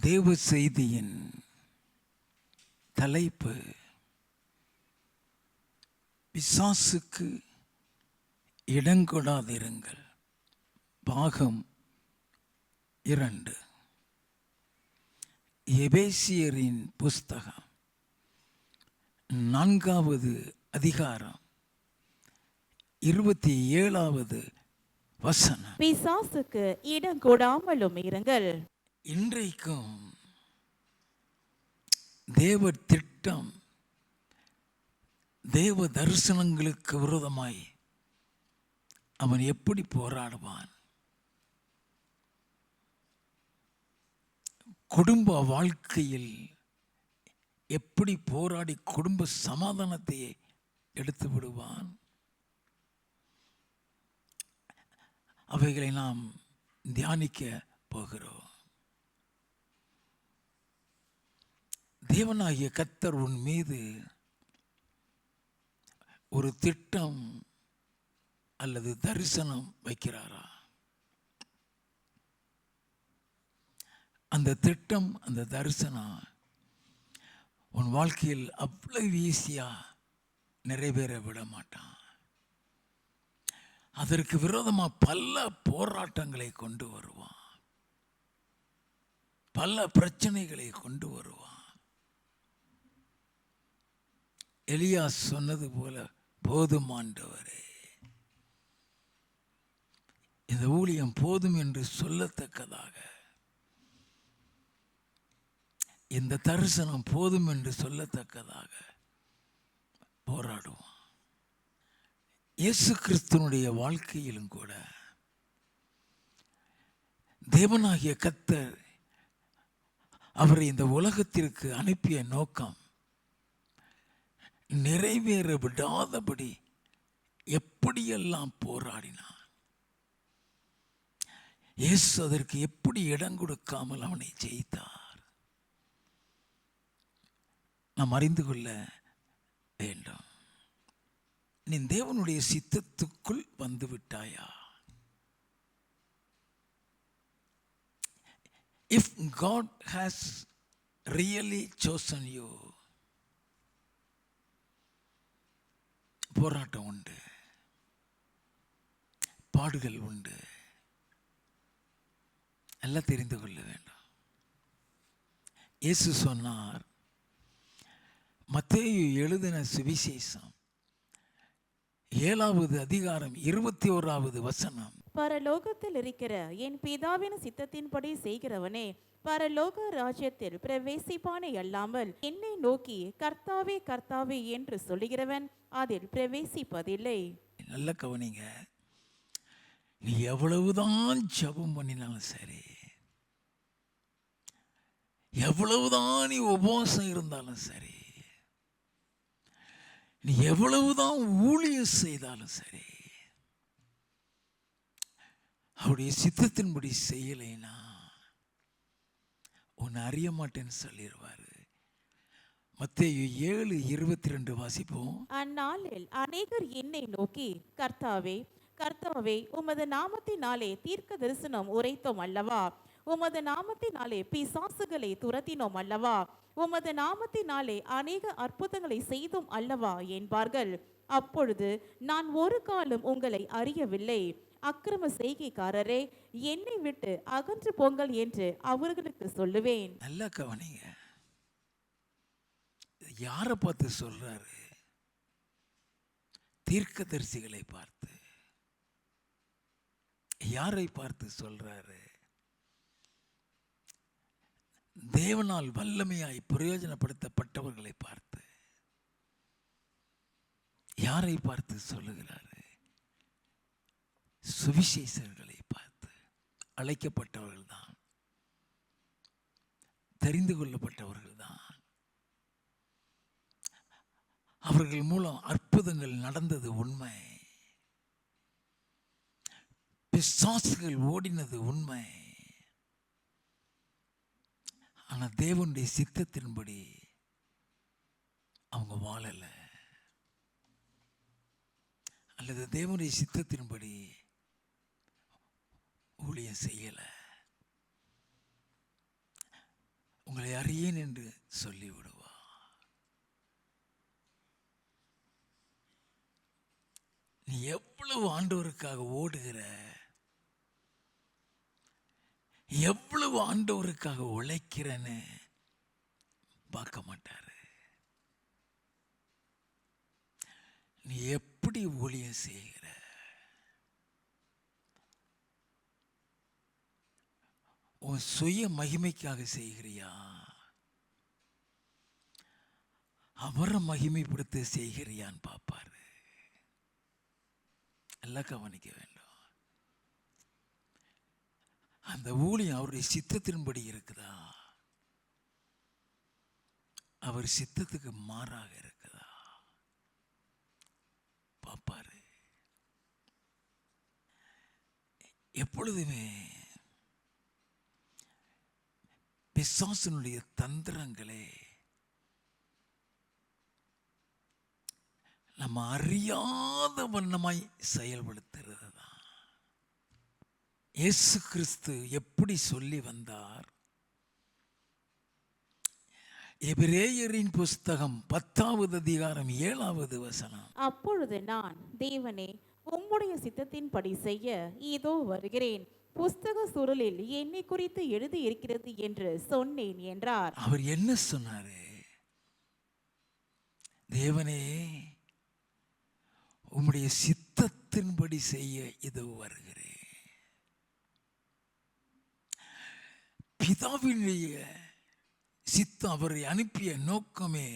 தேவ செய்தியின் தலைப்பு பிசாசுக்கு இடங்கொடாதிருங்கள். பாகம் 2. எபேசியரின் புஸ்தகம் 4வது அதிகாரம் 27வது வசனம். பிசாசுக்கு இடம் கொடாமலும் இருங்கள். இன்றைக்கும் தேவ திட்டம், தேவ தரிசனங்களுக்கு விரோதமாய் அவன் எப்படி போராடுவான், குடும்ப வாழ்க்கையில் எப்படி போராடி குடும்ப சமாதானத்தை எடுத்து விடுவான், அவைகளை நாம் தியானிக்க போகிறோம். தேவனாகிய கர்த்தர் உன் மீது ஒரு திட்டம் அல்லது தரிசனம் வைக்கிறாரா? அந்த திட்டம், அந்த தரிசனம் உன் வாழ்க்கையில் அவ்வளவு ஈஸியா நிறைவேற விட மாட்டான். அதற்கு விரோதமாக பல போராட்டங்களை கொண்டு வருவான், பல பிரச்சனைகளை கொண்டு வருவான். எலியா சொன்னது போல, போதும் ஆண்டவரே, இந்த ஊழியம் போதும் என்று சொல்லத்தக்கதாக, இந்த தரிசனம் போதும் என்று சொல்லத்தக்கதாக போராடுவான். இயேசு கிறிஸ்துனுடைய வாழ்க்கையிலும் கூட தேவனாகிய கர்த்தர் அவரை இந்த உலகத்திற்கு அனுப்பிய நோக்கம் நிறைவேற விடாதபடி எப்படியெல்லாம் போராடினான். இயேசு அதற்கு எப்படி இடம் கொடுக்காமல் அவனை ஜெயித்தார், நாம் அறிந்து கொள்ள வேண்டும். நீ தேவனுடைய சித்தத்துக்குள் வந்து விட்டாயா? If God has really chosen you, போராட்டம் உண்டு, பாடுகள் உண்டு, எல்லாம் தெரிந்து கொள்ள வேண்டும். இயேசு சொன்னார், மத்தேயு எழுதின சுவிசேஷம் 7வது அதிகாரம் 21வது வசனம். பரலோகத்தில் இருக்கிற என் பிதாவின் சித்தத்தின்படி செய்கிறவனே பரலோக ராஜ்யத்தில் பிரவேசிப்பானே அல்லாமல் என்னை நோக்கி கர்த்தாவே கர்த்தாவே என்று சொல்லுகிறவன் அதில் பிரவேசிப்பதில்லை. நல்ல கவனிங்க. நீ எவ்வளவுதான் ஜெபம் பண்ணினாலும் சரி, எவ்வளவுதான் நீ உபவாசம் இருந்தாலும் சரி, நீ எவ்வளவுதான் ஊழியம் செய்தாலும் சரி, அவருடைய சித்தத்தின்படி செய்யலைன்னா உன்னை அறிய மாட்டேன்னு சொல்லிடுவாரு. மத்தேயு 7:22 வாசிப்போம். அந்நாளில் அநேகர் என்னை நோக்கி கர்த்தாவே கர்த்தாவே உமது நாமத்தினாலே தீர்க்க தரிசனம் உரைத்தோம் அல்லவா, உமது நாமத்தினாலே பிசாசுகளை துரத்தினோம் அல்லவா, உமது நாமத்தினாலே அநேக அற்புதங்களை செய்தோம் அல்லவா என்பார்கள். அப்பொழுது நான் ஒரு காலம் உங்களை அறியவில்லை, அக்கிரம செய்கைக்காரரே என்னை விட்டு அகன்று போங்கள் என்று அவர்களுக்கு சொல்லுவேன். நல்ல கவனிங்க. யாரை பார்த்து சொல்றாரு? தீர்க்கதரிசிகளை பார்த்து. யாரை பார்த்து சொல்றாரு? தேவனால் வல்லமையாய் பிரயோஜனப்படுத்தப்பட்டவர்களை பார்த்து. யாரை பார்த்து சொல்லுகிறாரு? சுவிசேஷர்களை பார்த்து. அழைக்கப்பட்டவர்கள் தான், தெரிந்து கொள்ளப்பட்டவர்கள் தான். அவர்கள் மூலம் அற்புதங்கள் நடந்தது உண்மை, பிசாசுகள் ஓடினது உண்மை. ஆனா தேவனுடைய சித்தத்தின்படி அவங்க வாழல, அல்லது தேவனுடைய சித்தத்தின்படி ஊழியம் செய்யல. உங்களை அறியேன் என்று சொல்லிவிடுவார். நீ எவ்வளவு ஆண்டவருக்காக ஓடுகிற, எவ்வளவு ஆண்டவருக்காக உழைக்கிறன்னு பார்க்க மாட்டாரு. நீ எப்படி ஊழியம் செய்கிற, உன் சுய மகிமைக்காக செய்கிறியா, அவரை மகிமைப்படுத்த செய்கிறியான்னு பார்ப்பாரு. எல்லாம் கவனிக்க வேண்டும். அந்த ஊழியம் அவருடைய சித்தத்தின்படி இருக்குதா, அவர் சித்தத்துக்கு மாறாக இருக்குதா பார்ப்பாரு. எப்பொழுதுமே பிசாசினுடைய தந்திரங்களே நம்ம அறியாத வண்ணமாய் செயல்படுத்துறது தான். இயேசு கிறிஸ்து எப்படி சொல்லி வந்தார்? எபிரேயரின் புஸ்தகம் 10வது அதிகாரம் 7வது வசனம். அப்பொழுது நான், தேவனே, உம்முடைய சித்தத்தின்படி செய்ய இதோ வருகிறேன், புஸ்தக சுருளில் என்னை குறித்து எழுதி இருக்கிறது என்று சொன்னேன் என்றார். அவர் என்ன சொன்னாரு? தேவனே, உம்முடைய சித்தத்தின்படி செய்ய இதோ வருகிறேன். பிதாவினுடைய சித்தம், அவரை அனுப்பிய நோக்கமே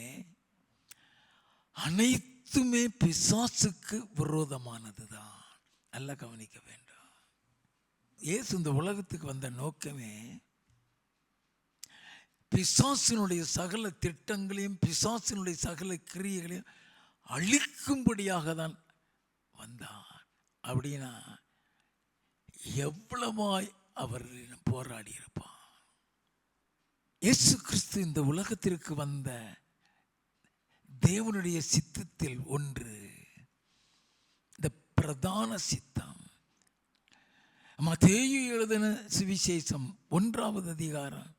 அனைத்துமே பிசாசுக்கு விரோதமானதுதான். நல்லா கவனிக்க வேண்டும். இயேசு இந்த உலகத்துக்கு வந்த நோக்கமே பிசாசினுடைய சகல திட்டங்களையும் பிசாசினுடைய சகல கிரியைகளையும் அழிக்கும்படியாக தான் வந்தார். அப்படின்னா எவ்வளவாய் அவர் போராடி இருப்பார். இயேசு கிறிஸ்து இந்த உலகத்திற்கு வந்த தேவனுடைய சித்தத்தில் ஒன்று, இந்த பிரதான சித்தம். மத்தேயு எழுதின சுவிசேஷம் 1வது அதிகாரம்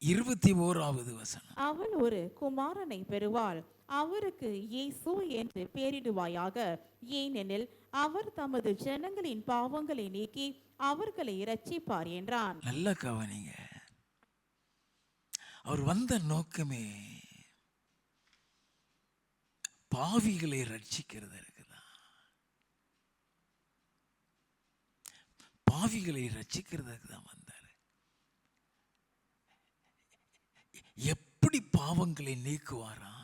21வது வசனம். அவள் ஒரு குமாரனை பெறுவாள், அவருக்கு இயேசு என்று பெயரிடுவாயாக, ஏனெனில் அவர் தமது ஜனங்களின் பாவங்களை நீக்கி அவர்களை இரட்சிப்பார் என்றான். நல்ல கவனிங்க. அவர் வந்த நோக்கமே பாவிகளை ரட்சிக்கிறது இருக்குதான். பாவிகளை ரட்சிக்கிறதுக்கு தான் வந்தார். எப்படி பாவங்களை நீக்குவாரா?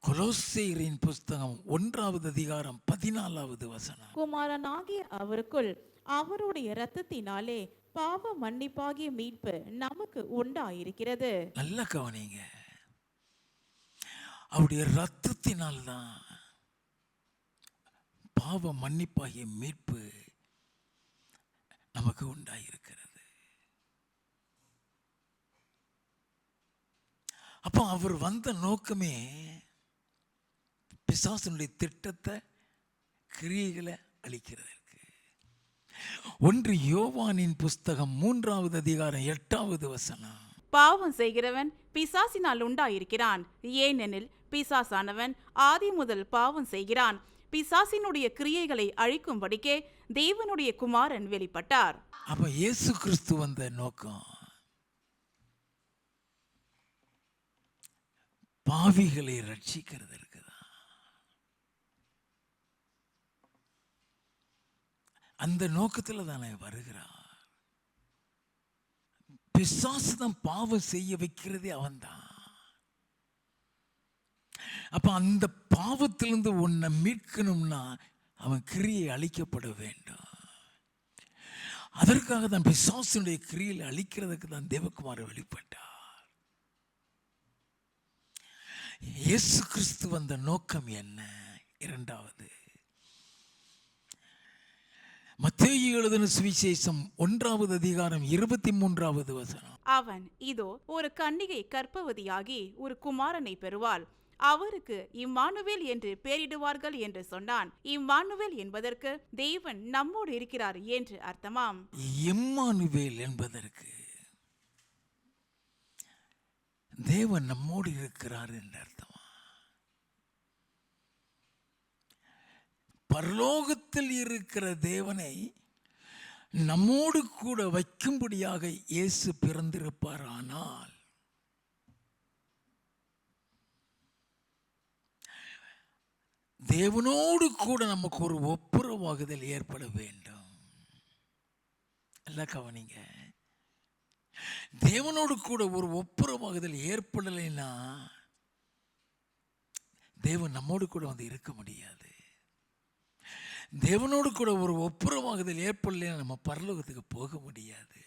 கொலோசையரின் புஸ்தகம் 1வது அதிகாரம் 14வது வசனம். குமாரனாகிய அவருக்குள் அவருடைய இரத்தத்தினாலே பாவ மன்னிப்பாகிய மீட்பு நமக்கு உண்டாயிருக்கிறது. நல்ல கவனிங்க. அவருடைய இரத்தத்தினால்தான் பாவ மன்னிப்பாகிய மீட்பு நமக்கு உண்டாயிருக்கிறது. அப்போ அவர் வந்த நோக்கமே பிசாசனுடைய திட்டத்தை கிரியைகளை அளிக்கிறது. 1 யோவானின் புஸ்தகம் 3வது அதிகாரம் 8வது வசனம். பாவம் செய்கிறவன் பிசாசினால் உண்டாயிருக்கிறான், ஏனெனில் பிசாசானவன் ஆதி முதல் பாவம் செய்கிறான். பிசாசினுடைய கிரியைகளை அழிக்கும்படிக்கே தேவனுடைய குமாரன் வெளிப்பட்டார். அப்ப இயேசு கிறிஸ்து வந்த நோக்கம் பாவிகளை ரட்சிக்கிறது இருக்குதா. அந்த நோக்கத்தில் தானே வருகிறார். பிசாசு தான் பாவம் செய்ய வைக்கிறதே அவன்தான். அப்ப அந்த பாவத்திலிருந்து உன்னை மீட்கணும்னா அவன் கிரியை அழிக்கப்பட வேண்டும். அதற்காக தான் பிசாசுடைய கிரியை அழிக்கிறதுக்கு தான் தேவகுமாரன் வெளிப்பட்டார். இயேசு கிறிஸ்து வந்த நோக்கம் என்ன? 2வது மத்தேயு எழுதின சுவிசேஷம் 1வது அதிகாரம் 23வது வசனம். அவன் இதோ ஒரு கன்னிகை கர்ப்பவதியாகி ஒரு குமாரனை பெறுவாள், அவருக்கு இம்மானுவேல் என்று பெயரிடுவார்கள் என்று சொன்னான். இம்மானுவேல் என்பதற்கு தேவன் நம்மோடு இருக்கிறார் என்று அர்த்தமாம். இம்மானுவேல் என்பதற்கு தேவன் நம்மோடு இருக்கிறார் என்ற அர்த்தமா? பரலோகத்தில் இருக்கிற தேவனை நம்மோடு கூட வைக்கும்படியாக இயேசு பிறந்திருப்பார். ஆனால் தேவனோடு கூட நமக்கு ஒரு ஒப்புரவாகுதல் ஏற்பட வேண்டும். எல்லாம் கவனிங்க. தேவனோடு கூட ஒரு ஒப்புரவாகுதல் ஏற்படலைன்னா தேவன் நம்மோடு கூட வந்து இருக்க முடியாது. தேவனோடு கூட ஒரு ஒப்புரவாகுதல் ஏற்படலைன்னா நம்ம பரலோகத்துக்கு போக முடியாது.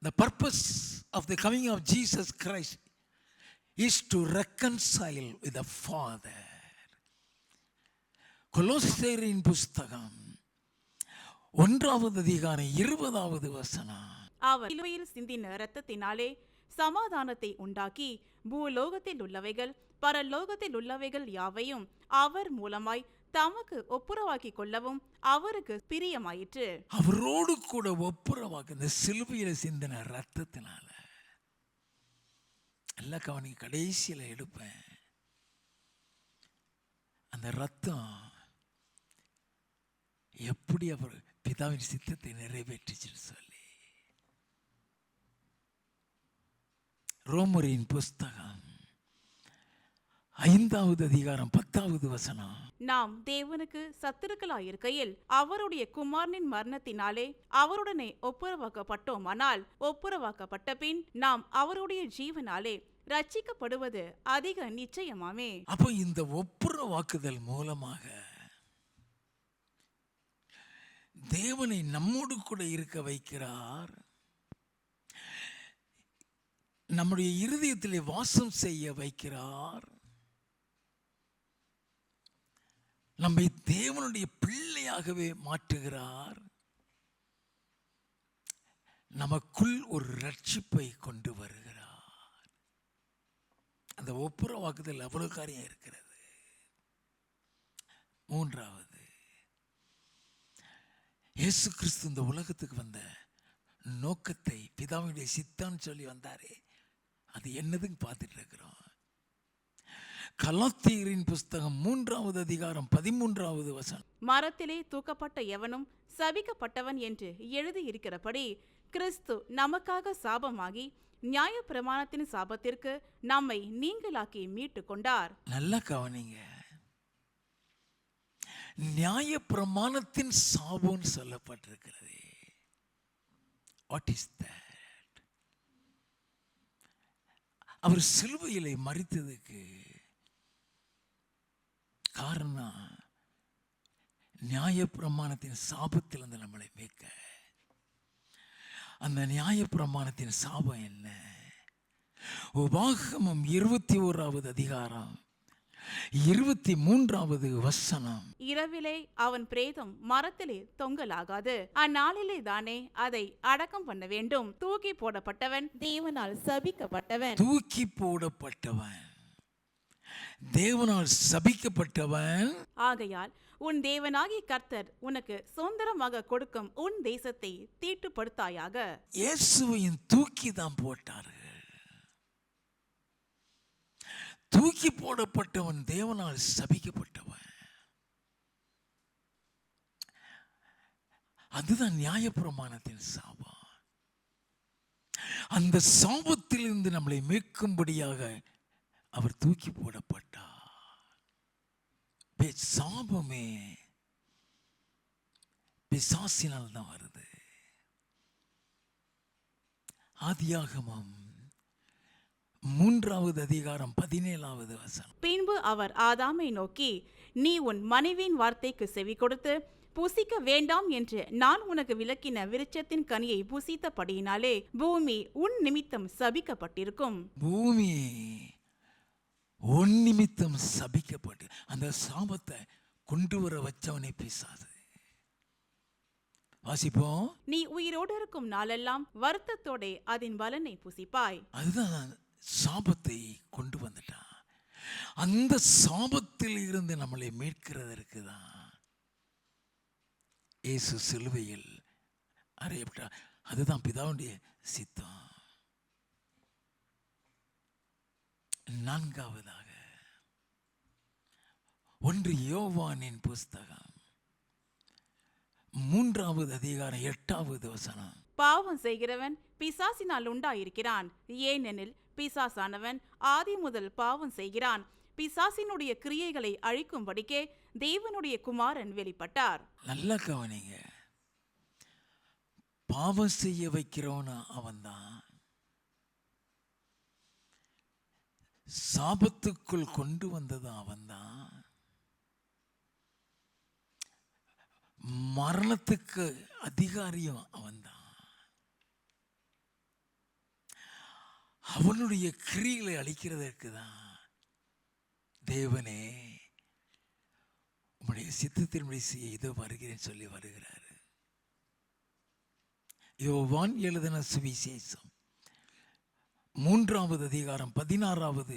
The purpose of the coming of Jesus Christ is to reconcile with the Father. கொலோசியரின் புஸ்தகம் 1வது அதிகாரம் 20வது வசனம். அவர் சிலுவையில் சிந்தின இரத்தத்தினாலே சமாதானத்தை உண்டாக்கி பூலோகத்தில் உள்ளவைகள் பரலோகத்தில் உள்ளவைகள் யாவையும் அவர் மூலமாய் தமக்கு ஒப்புரவாக்கி கொள்ளவும் அவருக்கு பிரியமாயிற்று. அவரோடு கூட ஒப்புரவாக்கு இந்த சிலுவையில் சிந்தின இரத்தத்தினால. எல்லாம் கவனிங்க. கடைசியில் எடுப்பேன். அந்த ரத்தம் எப்படி அவர் பிதாவின் சித்தத்தை நிறைவேற்றிச்சுன்னு சொல்லி. ரோமரின் புஸ்தகம் 5வது அதிகாரம் 10வது வசனம். நாம் தேவனுக்கு சத்துருக்களாயிருக்கையில் அவருடைய குமாரனின் மரணத்தினாலே அவருடனே ஒப்புரவாக்கப்பட்டோமானால் ஒப்புரவாக்கப்பட்ட பின் நாம் அவருடைய ஜீவனாலே ரட்சிக்கப்படுவது அதிக நிச்சயமாமே. அப்போ இந்த ஒப்புரவாக்குதல் மூலமாக தேவனை நம்மோடு கூட இருக்க வைக்கிறார். நம்முடைய இருதயத்திலே வாசம் செய்ய வைக்கிறார். நம்மை தேவனுடைய பிள்ளையாகவே மாற்றுகிறார். நமக்குள் ஒரு ரட்சிப்பை கொண்டு வருகிறார். அந்த ஒப்புரவாக்குதல் அவ்வளவு காரியம் இருக்கிறது. 3வது, இயேசு கிறிஸ்து இந்த உலகத்துக்கு வந்த நோக்கத்தை பிதாவுடைய சித்தான்னு சொல்லி வந்தாரே, அது என்னதுன்னு பார்த்துட்டு இருக்கிறோம். கலாத்தியரின் புஸ்தகம் 3வது அதிகாரம் 13வது வசனம். மரத்திலே தூக்கப்பட்ட எவனும் சபிக்கப்பட்டவன் என்று எழுதியிருக்கிறபடி கிறிஸ்து நமக்காக சாபமாகி நியாய பிரமாணத்தின் சாபத்திற்கு நம்மை நீங்களாக்கி மீட்டு கொண்டார். நல்லா கவனிங்க. நியாய பிரமாணத்தின் சாபம் சொல்லப்பட்டிருக்கிறது. What is that? அவர் சிலுவையிலே மரித்ததுக்கு காரணம் நியாய பிரமாணத்தின் சாபத்திலிருந்து நம்மளை மீட்க. அந்த நியாய பிரமாணத்தின் சாபம் என்ன? உபாகமம் 21வது அதிகாரம் 23வது வசனம். இரவிலே அவன் பிரேதம் மரத்திலே தொங்கலாகாது, அந்நாளிலே தானே அதை அடக்கம் பண்ண வேண்டும். தூக்கி போடப்பட்டவன் தேவனால் சபிக்கப்பட்டவன். தூக்கி போடப்பட்டவன் தேவனால் சபிக்கப்பட்டவன். ஆகையால் உன் தேவனாகிய கர்த்தர் உனக்கு சுதந்திரமாக கொடுக்கும் உன் தேசத்தை தீட்டுப்படுத்தாயாக. இயேசுவையும் தூக்கி தான் போட்டார்கள். தூக்கி போடப்பட்டவன் தேவனால் சபிக்கப்பட்டவன். அதுதான் நியாயப்பிரமாணத்தின் சாபம். அந்த சாபத்திலிருந்து நம்மளை மீட்கும்படியாக அவர் தூக்கி போடப்பட்டார். சாபமே பிசாசினால் தான் வருது. ஆதியாகமம் 3வது அதிகாரம் 17வது வசனம். பின்பு அவர் ஆதாமை நோக்கி, நீ உன் மனைவியின் வார்த்தைக்கு செவி கொடுத்து புசிக்க வேண்டாம் என்று நான் உனக்கு விலக்கின விருட்சத்தின் கனியை புசித்தபடியினாலே பூமி உன் நிமித்தம் சபிக்கப்பட்டிருக்கும். பூமி உன் நிமித்தம் சபிக்கப்பட்டு அந்த சாபத்தை கொண்டு வர வச்சவனே பிசாசு. வாசிப்போம். நீ உயிரோடு இருக்கும் நாளெல்லாம் வருத்தத்தோட அதன் பலனை புசிப்பாய். அதுதான் சாபத்தை கொண்டு வந்துட்டான். அந்த சாபத்தில் இருந்து நம்மளை மீட்கிறதற்கு தான் இயேசு சிலுவையில் அறையப்பட்டா. அதுதான் பிதாவுடைய சித்தம். நான்காவதாக 1 யோவானின் புஸ்தகம் 3வது அதிகாரம் 8வது வசனம். பாவம் செய்கிறவன் பிசாசினால் உண்டாயிருக்கிறான், ஏனெனில் பிசாசானவன் ஆதி முதல் பாவம் செய்கிறான். பிசாசினுடைய கிரியைகளை அழிக்கும்படிக்கே தேவனுடைய குமாரன் வெளிப்பட்டார். நல்லா கவனிங்க. பாவம் செய்ய வைக்கிறவன அவன்தான். சாபத்துக்குள் கொண்டு வந்தது அவன்தான். மரணத்துக்கு அதிகாரியும் அவன்தான். அவனுடைய கிரியைகளை அழிக்கிறதற்கு தான் தேவனே உம்முடைய சித்தத்தின்படி செய்ய இதோ வருகிறேன் சொல்லி வருகிறார். யோவான் எழுதின சுவிசேஷம் 3வது அதிகாரம் 16வது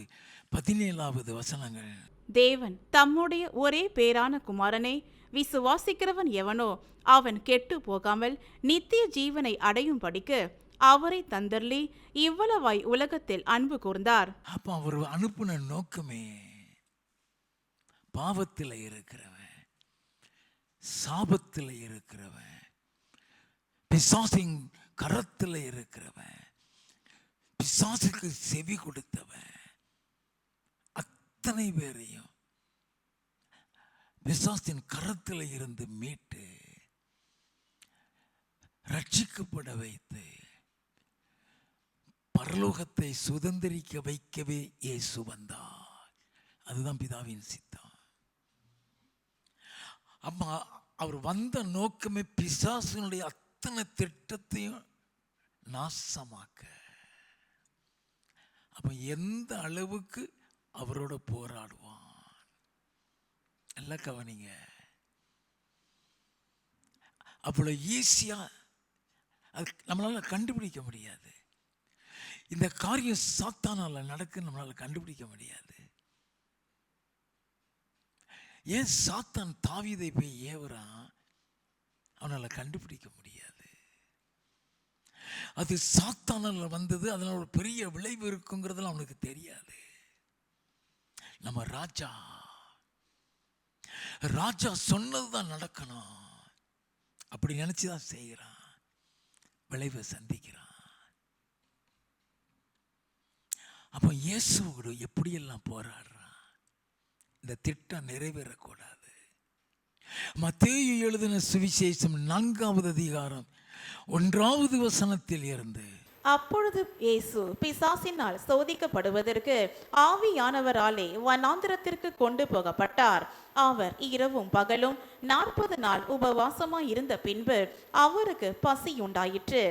17வது வசனங்கள். தேவன் தம்முடைய ஒரே பேரான குமாரனை விசுவாசிக்கிறவன் எவனோ அவன் கெட்டு போகாமல் நித்திய ஜீவனை அடையும்படிக்கு அவரை தந்தர்லி இவ்வளவாய் உலகத்தில் அன்பு கூர்ந்தார். அப்ப அவர் அனுப்பின நோக்கமே பாவத்தில் இருக்கிறவன், சாபத்தில் இருக்கிறவன், பிசாசின் கரத்தில் இருக்கிறவன், பிசாசுக்கு செவி கொடுத்தவன், அத்தனை பேரையும் பிசாசின் கரத்தில் இருந்து மீட்டு ரட்சிக்கப்பட வைத்து பரலோகத்தை சுதந்திரிக்க வைக்கவே இயேசு வந்தார். அதுதான் பிதாவின் சித்தம். அம்மா அவர் வந்த நோக்கமே பிசாசினுடைய அத்தனை திட்டத்தையும் நாசமாக்க. அப்ப எந்த அளவுக்கு அவரோட போராடுவான். எல்லாம் கவனிங்க. அவ்வளவு ஈஸியா அது நம்மளால கண்டுபிடிக்க முடியாது. இந்த காரியம் சாத்தானால நடக்குன்னு நம்மளால கண்டுபிடிக்க முடியாது. ஏன் சாத்தான் தாவீதை போய் ஏவுறான்? அவனால கண்டுபிடிக்க முடியாது. அது சாத்தானால வந்தது, அதனால ஒரு பெரிய விளைவு இருக்குங்கிறதுலாம் அவனுக்கு தெரியாது. நம்ம ராஜா சொன்னதுதான் நடக்கணும் அப்படி நினைச்சுதான் செய்கிறான், விளைவை சந்திக்கிறான். அப்போ இயேசுவோடு எப்படியெல்லாம் போராடுறான். இந்த திட்டம் நிறைவேறக்கூடாது. மத்தேயு எழுதின சுவிசேஷம் 4வது அதிகாரம் 1வது வசனத்தில் இருந்து. அப்பொழுது இயேசு பிசாசினால் சோதிக்கப்படுவதற்கு ஆவியானவராலே வனாந்திரத்திற்கு கொண்டு போகப்பட்டார். அவர் இரவும் பகலும் 40 நாள் உபவாசமாய் இருந்த பின்பு அவருக்கு பசி உண்டாயிற்று.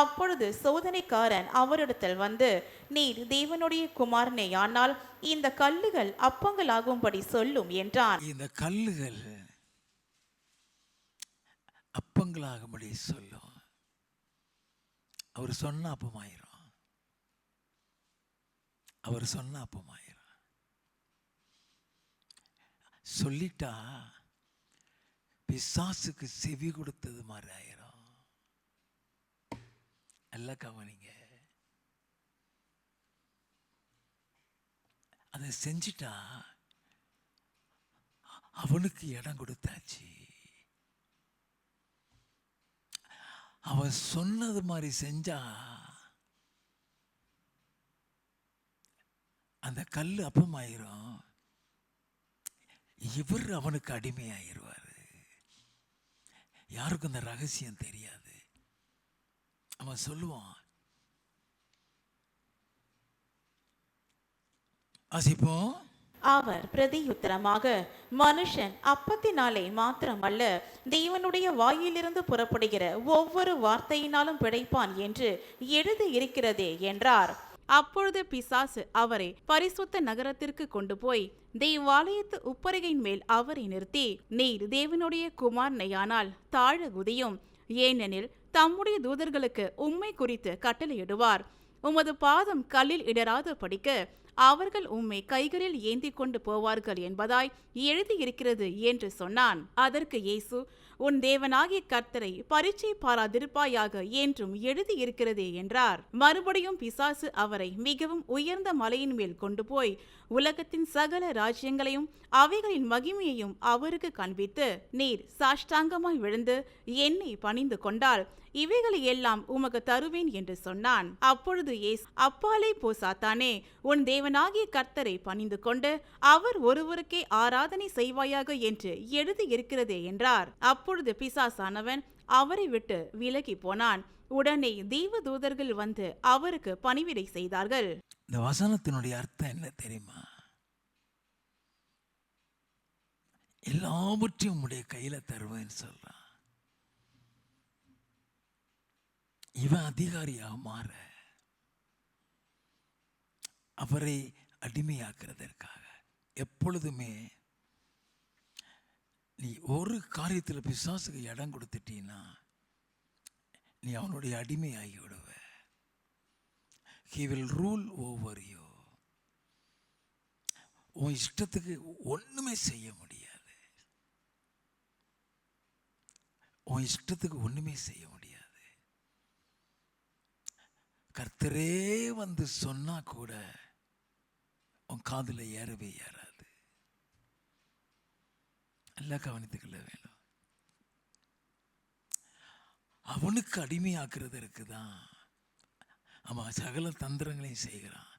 அப்பொழுது சோதனைக்காரன் அவரிடத்தில் வந்து, நீர் தேவனுடைய குமாரனேயானால் இந்த கல்லுகள் அப்பங்களாகும்படி சொல்லும் என்றான். இந்த கல்லுகள் அப்பங்களாகும்படி சொல்லும். அவர் சொன்ன அப்பமாயிரும். அவர் சொன்ன அப்பமாயிரும். சொல்லிட்டா பிசாசுக்கு செவி கொடுத்தது மாதிரி ஆயிரும். எல்லாம் கவனிங்க. அதை செஞ்சிட்டா அவனுக்கு இடம் கொடுத்தாச்சு. அவன் சொன்னது மாதிரி செஞ்சா அந்த கல் அப்பமாயிரும். இவர் அவனுக்கு அடிமையாயிருவாரு. யாருக்கும் அந்த ரகசியம் தெரியாது. அவன் சொல்லுவான். வாசிப்போம். அவர் பிரதியுத்தரமாக, மனுஷன் அப்பத்தினாலே மாத்திரமல்ல தேவனுடைய வாயிலிருந்து புறப்படுகிற ஒவ்வொரு வார்த்தையினாலும் பிழைப்பான் என்று எழுதி இருக்கிறதே என்றார். அப்பொழுது பிசாசு அவரை பரிசுத்த நகரத்திற்கு கொண்டு போய் தேவாலயத்து உப்பரிகையின் மேல் அவரை நிறுத்தி, நீர் தேவனுடைய குமாரனையானால் தாழ குதியும், ஏனெனில் தம்முடைய தூதர்களுக்கு உம்மை குறித்து கட்டளையிடுவார், உமது பாதம் கல்லில் இடராத படிக்க அவர்கள் உம்மை கைகளில் ஏந்தி கொண்டு போவார்கள் என்பதாய் எழுதியிருக்கிறது என்று சொன்னான். அதற்கு இயேசு, உன் தேவனாகிய கர்த்தரை பரீட்சை பாராதிருப்பாயாக என்றும் எழுதியிருக்கிறதே என்றார். மறுபடியும் பிசாசு அவரை மிகவும் உயர்ந்த மலையின் மேல் கொண்டு போய் உலகத்தின் சகல ராஜ்யங்களையும் அவைகளின் மகிமையையும் அவருக்கு காண்பித்து, நீர் சாஷ்டாங்கமாய் விழுந்து என்னை பணிந்து கொண்டால் இவைகளை எல்லாம் உமக்கு தருவேன் என்று சொன்னான். அப்பொழுது இயேசு, அப்பாலே போ சாத்தானே, உன் தேவனாகிய கர்த்தரை பணிந்து கொண்டு அவர் ஒருவருக்கே ஆராதனை செய்வாயாக என்று எழுதியிருக்கிறதே என்றார். அப்பொழுது பிசாசானவன் அவரை விட்டு விலகி போனான். உடனே தேவதூதர்கள் வந்து அவருக்கு பணிவிடை செய்தார்கள். இந்த வசனத்தினுடைய அர்த்தம் என்ன தெரியுமா? எல்லாவற்றையும் உம்முடைய கையில தருவேன்னு சொல்றான். இவன் அதிகாரியாக மாற, அவரை அடிமையாக்குறதற்காக எப்பொழுதுமே நீ ஒரு காரியத்தில் பிசாசுக்கு இடம் கொடுத்துட்டீன்னா நீ அவனுடைய அடிமையாகி விடுவ. He will rule over you. உன் இஷ்டத்துக்கு ஒண்ணுமே செய்ய முடியாது. உன் இஷ்டத்துக்கு ஒண்ணுமே செய்ய முடியாது. கர்த்தரே வந்து சொன்னா கூட உன் காதுல ஏறவே ஏறாது. எல்லாம் கவனித்துக்கொள்ள வேணும். அவனுக்கு அடிமையாக்குறதற்கு தான் அவன் சகல தந்திரங்களையும் செய்கிறான்.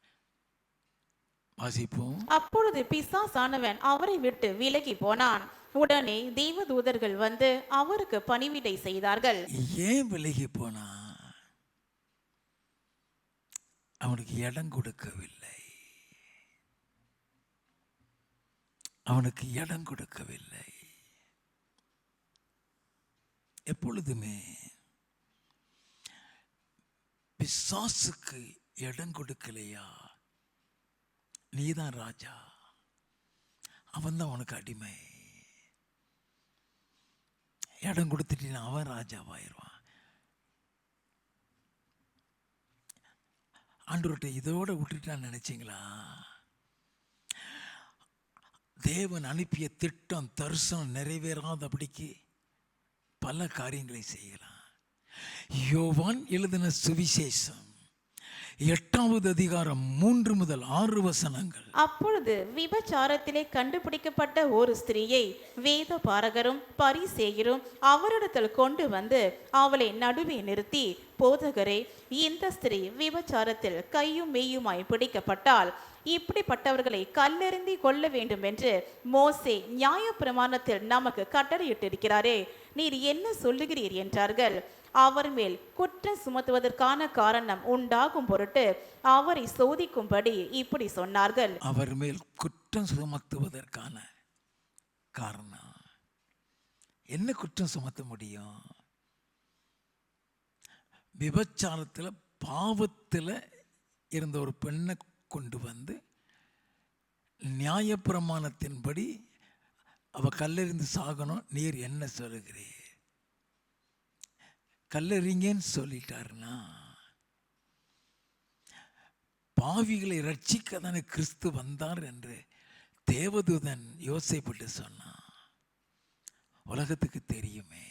வாசிப்போம். அப்பொழுது பிசாசானவன் அவரை விட்டு விலகி போனான். உடனே தேவதூதர்கள் வந்து அவருக்கு பணிவிடை செய்தார்கள். ஏன் விலகி போனா? அவனுக்கு இடம் கொடுக்கவில்லை. அவனுக்கு இடம் கொடுக்கவில்லை. எப்பொழுதுமே பிசாசுக்கு இடம் கொடுக்கலையா, நீதான் ராஜா, அவன் தான் உனக்கு அடிமை. இடம் கொடுத்துட்டீன்னா அவன் ராஜாவாயிருவான். ஆண்டவர்கிட்ட இதோட விட்டுட்டான்னு நினைச்சிங்களா? தேவன் அனுப்பிய திட்டம் தரிசனம் நிறைவேறாதபடிக்கு பல காரியங்களை செய்யலாம். யோவான் எழுதின சுவிசேஷம் 8வது அதிகாரம் 3 முதல் 6 வசனங்கள். அப்பொழுது விபச்சாரத்திலே கண்டுபிடிக்கப்பட்ட ஒரு ஸ்திரீயை வேத பாரகரும் பரிசேயரும் அவரிடத்தில் கொண்டு வந்து அவளை நடுவே நிறுத்தி, போதகரே, இந்த ஸ்திரீ விபச்சாரத்தில் கையும் மெய்யுமாய் பிடிக்கப்பட்டால் இப்படிப்பட்டவர்களை கல்லெறிந்தி கொள்ள வேண்டும் என்று மோசே நியாயப்பிரமாணத்தில் நமக்கு கட்டளையிட்டிருக்கிறாரே, நீர் என்ன சொல்லுகிறீர் என்றார்கள். அவர் மேல் குற்றம் சுமத்துவதற்கான காரணம் உண்டாகும் பொருட்டு அவரை சோதிக்கும்படி இப்படி சொன்னார்கள். அவர் மேல் குற்றம் சுமத்துவதற்கான காரணம் என்ன? குற்றம் சுமத்த முடியும்? விபச்சாரத்தில் பாவத்தில் இருந்த ஒரு பெண்ணை கொண்டு வந்து நியாயப்பிரமாணத்தின்படி அவ கல்லெறிந்து சாகணும், நீர் என்ன சொல்லுகிறீர்? கல்லெறிங்கன்னு சொல்லிட்டாருன்னா பாவிகளை ரட்சிக்க தானே கிறிஸ்து வந்தார் என்று தேவதூதன் யோசிப்பட்டு சொன்னான். உலகத்துக்கு தெரியுமே.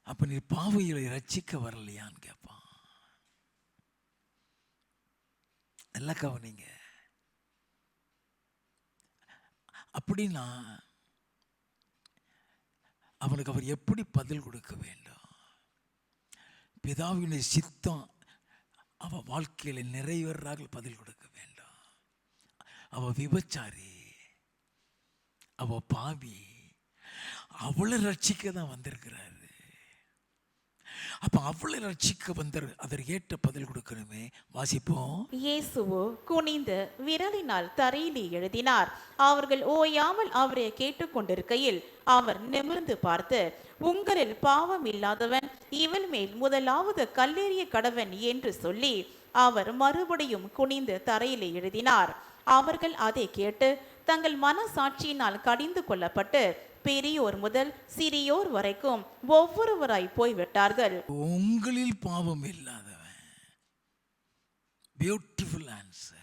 அப்ப நீ பாவிகளை ரட்சிக்க வரலையான்னு கேட்பான். நல்லா கவனிங்க. அப்படின்னா அவனுக்கு அவர் எப்படி பதில் கொடுக்க வேண்டும்? பிதாவினுடைய சித்தம் அவ வாழ்க்கையில நிறைவேறாக பதில் கொடுக்க வேண்டும். அவ விபச்சாரி, அவ பாவி, அவளை ரட்சிக்க தான் வந்திருக்கிறாரு. அப்ப அவளை ரட்சிக்க வந்தார், அதற்கு ஏற்ற பதில் கொடுக்கணுமே. வாசிப்போம். இயேசுவோ குனிந்து விரலினால் தரையிலே எழுதினார். அவர்கள் ஓயாமல் அவரை கேட்டுக்கொண்டிருக்கையில் அவர் நிமிர்ந்து பார்த்து, உங்களில் பாவம் இல்லாதவன் இவள் மேல் முதலாவது கல்லெறிய கடவன் என்று சொல்லி அவர் மறுபடியும் குனிந்து தரையிலே எழுதினார். அவர்கள் அதை கேட்டு தங்கள் மனசாட்சியினால் கடிந்து கொள்ளப்பட்டு பெரியோர் முதல் சிறியோர் வரைக்கும் ஒவ்வொருவராய் போய்விட்டார்கள். உங்களில் பாவம் இல்லாதவன், பியூட்டிஃபுல் ஆன்சர்.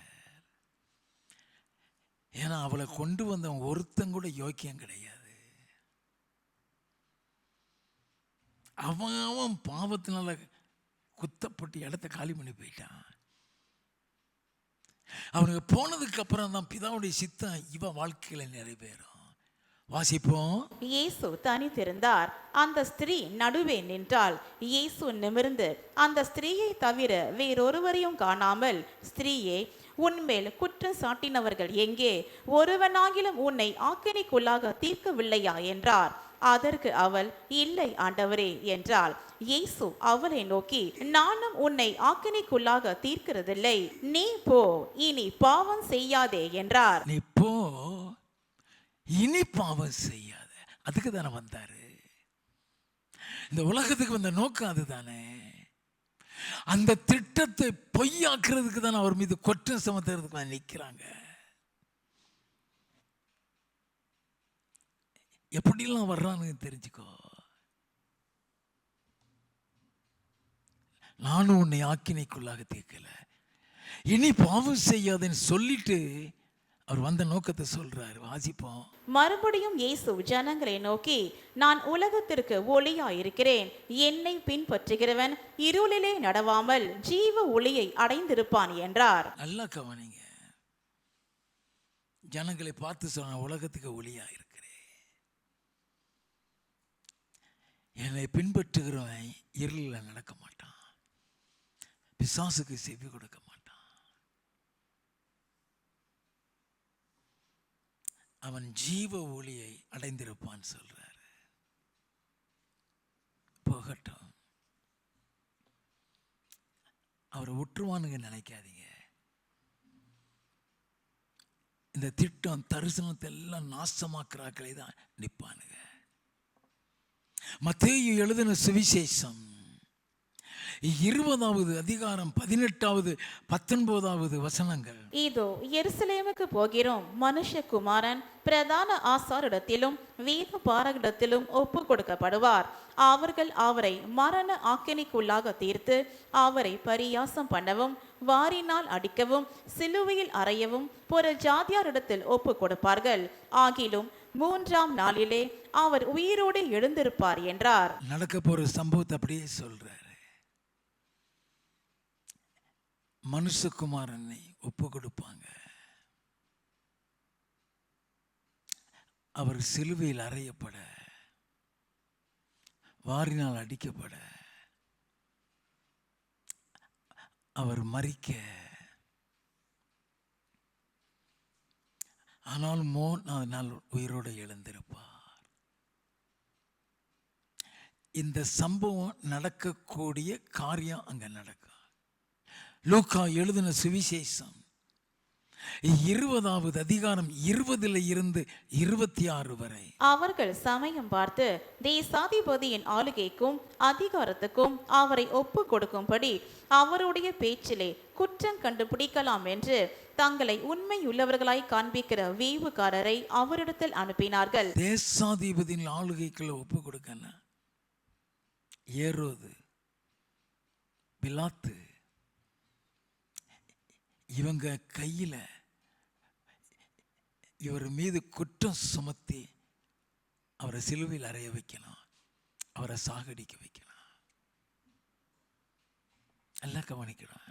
ஏன்னா அவளை கொண்டு வந்தவன் ஒருத்தன் கூட யோக்கியம் கிடையாது. அவன் பாவத்தினால குத்தப்பட்டு இடத்த காலி பண்ணி போயிட்டான். அவனுக்கு போனதுக்கு அப்புறம் தான் பிதாவுடைய சித்தம் இவ வாழ்க்கையில நிறைவேறும். வாசிப்போம். இயேசு தனித்திருந்தார், அந்த ஸ்திரீ நடுவே நின்றாள். இயேசு நிமிர்ந்து அந்த ஸ்திரீயை தவிர வேறொருவரையும் காணாமல், ஸ்திரீயே, உன்மேல் குற்றம் சாட்டினவர்கள் எங்கே? ஒருவனாகிலும் உன்னை ஆக்கினைக்குள்ளாக தீர்க்கவில்லையா என்றார். அதற்கு அவள், இல்லை ஆண்டவரே என்றாள். இயேசு அவளை நோக்கி, நானும் உன்னை ஆக்கினைக்குள்ளாக தீர்க்கிறதில்லை, நீ போ, இனி பாவம் செய்யாதே என்றார். நீ போ, இனி பாவம் செய்யாத. அதுக்கு தானே வந்தாரு. இந்த உலகத்துக்கு வந்த நோக்கம் அதுதானே. அந்த திட்டத்தை பொய்யாக்குறதுக்கு தானே அவர் மீது குற்றம் சுமத்துறதுக்கு நிற்கிறாங்க. எப்படிலாம் வர்றான்னு தெரிஞ்சுக்கோ. நானும் உன்னை ஆக்கினைக்குள்ளாக தீர்க்கல, இனி பாவம் செய்யாதுன்னு சொல்லிட்டு அவர் வந்த நோக்கத்தை சொல்றாரு. வாசிப்போம். மறுபடியும் இயேசு ஜனங்களை நோக்கி, நான் உலகத்திற்கு ஒளியாயிருக்கிறேன், என்னை பின்பற்றுகிறவன் இருளிலே நடவாமல் ஜீவ ஒளியை அடைந்திருப்பான் என்றார். நல்லா கவனிங்க. ஜனங்களை பார்த்து சொன்ன, உலகத்துக்கு ஒளியா இருக்கிறேன், என்னை பின்பற்றுகிறவன் இருளில் நடக்க மாட்டான், பிசாசுக்கு செவி கொடுக்க மாட்டான், அவன் ஜீவ ஒளியை அடைந்திருப்பான் சொல்றாரு. போகட்டும், அவரை விட்டுருவானுங்க நினைக்காதீங்க. இந்த திட்டம் தரிசனத்தை எல்லாம் நாசமாக்குறாக்களை தான் நிற்பானுங்க. மத்தேயு எழுதின சுவிசேஷம் 20வது அதிகாரம் 18வது 19வது வசனங்கள். இதோ எருசலேமுக்கு போகிறோம், மனுஷகுமாரன் பிரதான ஆசாரிடத்திலும் வேத பாரகரிடத்திலும் ஒப்பு கொடுக்கப்படுவார். அவர்கள் அவரை மரண ஆக்கினைக்குள்ளாக தீர்த்து அவரை பரியாசம் பண்ணவும், வாரினால் அடிக்கவும், சிலுவையில் அறையவும் புற ஜாதியாரிடத்தில் ஒப்பு கொடுப்பார்கள். ஆகிலும் 3ஆம் நாளிலே அவர் உயிரோடு எழுந்திருப்பார் என்றார். நடக்க போற சம்பவத்தை அப்படியே சொல்றாரு. மனுஷகுமாரனை ஒப்பு கொடுப்பாங்க, அவர் சிலுவையில் அறையப்பட, வாரினால் அடிக்கப்பட, அவர் மரிக்க, ஆனால் 3ஆவது நாள் உயிரோடு எழுந்திருப்பார். இந்த சம்பவம் நடக்கக்கூடிய காரியம் அங்க நடக்கும். லூக்கா எழுதின சுவிசேஷம் 20வது அதிகாரம் 20ல் இருந்து 26 வரை. அவர்கள் சமயம் பார்த்து தேசாதிபதியின் ஆளுகைக்கும் அதிகாரத்துக்கும் அவரை ஒப்பு கொடுக்கும்படி அவருடைய பேச்சிலே குற்றம் கண்டுபிடிக்கலாம் என்று தங்களை உண்மையுள்ளவர்களாய் காண்பிக்கிற வேவுகாரரை அவரிடத்தில் அனுப்பினார்கள். தேசாதிபதியின் ஆளுகைக்குள்ள ஒப்பு கொடுக்கணும். ஏரோது, பிலாத்து, இவங்க கையில இவர் மீது குற்றம் சுமத்தி அவரை சிலுவையில் அறைய வைக்கணும், அவரை சாகடிக்க வைக்கணும். எல்லாம் கவனிக்கணும்.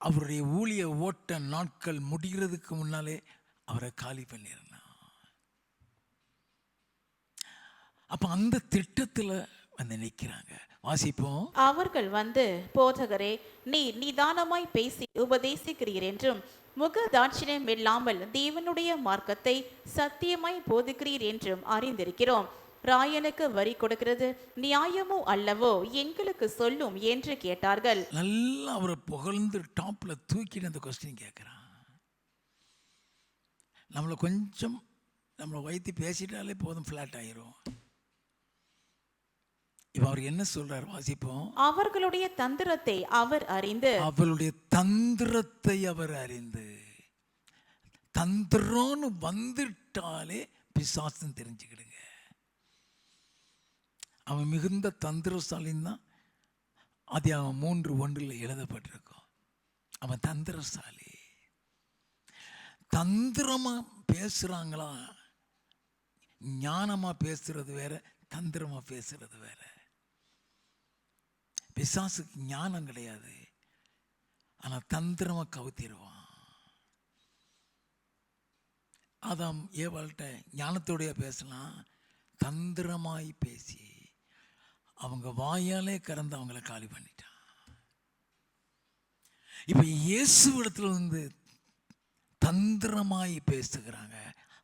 அவருடைய ஊழிய ஓட்ட நாட்கள் முடிகிறதுக்கு முன்னாலே அவரை காலி பண்ணிடணும். அப்ப அந்த திட்டத்துல வந்து நிற்கிறாங்க. வாசிப்போம். அவர்கள் வந்து, போதகரே, நீ நிதானமாய் பேசி உபதேசிக்கிறீர் என்றும் முகதாட்சிணியம் இல்லாமல் தேவனுடைய மார்க்கத்தை சத்தியமாய் போதிக்கிறீர் என்றும் அறிந்திருக்கிறோம். ராயனுக்கு வரி கொடுக்கிறது நியாயமோ அல்லவோ, எங்களுக்கு சொல்லும் என்று கேட்டார்கள். நல்லா அவரை புகழ்ந்து டாப்ல தூக்கிட்டு அந்த கொஸ்டின் கேட்கிறான். நம்மளை கொஞ்சம் நம்மளை வைத்து பேசிட்டாலே போதும், ஃபிளாட் ஆயிரும். அவர் என்ன சொல்றார்? வாசிப்போம். அவர்களுடைய தந்திரத்தை அவர் அறிந்து, அவளுடைய தந்திரத்தை அவர் அறிந்து, தந்திரம்னு வந்துட்டாலே பிசாசுன்னு தெரிஞ்சுக்கிடுங்க. அவன் மிகுந்த தந்திரசாலின்னு தான் ஆதியாகமம் 3:1 எழுதப்பட்டிருக்கும். அவன் தந்திரசாலி. தந்திரமா பேசுறாங்களா? ஞானமா பேசுறது வேற, தந்திரமா பேசுறது வேற. பிசாசுக்கு ஞானம் கிடையாது, ஆனா தந்திரமா கவுத்திடுவான். ஆதாம் ஏவாள்கிட்ட ஞானத்தோடைய பேசலாம், தந்திரமாய் பேசி அவங்க வாயாலே கறந்து அவங்கள காலி பண்ணிட்டான். இப்ப இயேசுவிடத்துல வந்து தந்திரமாய் பேசுகிறாங்க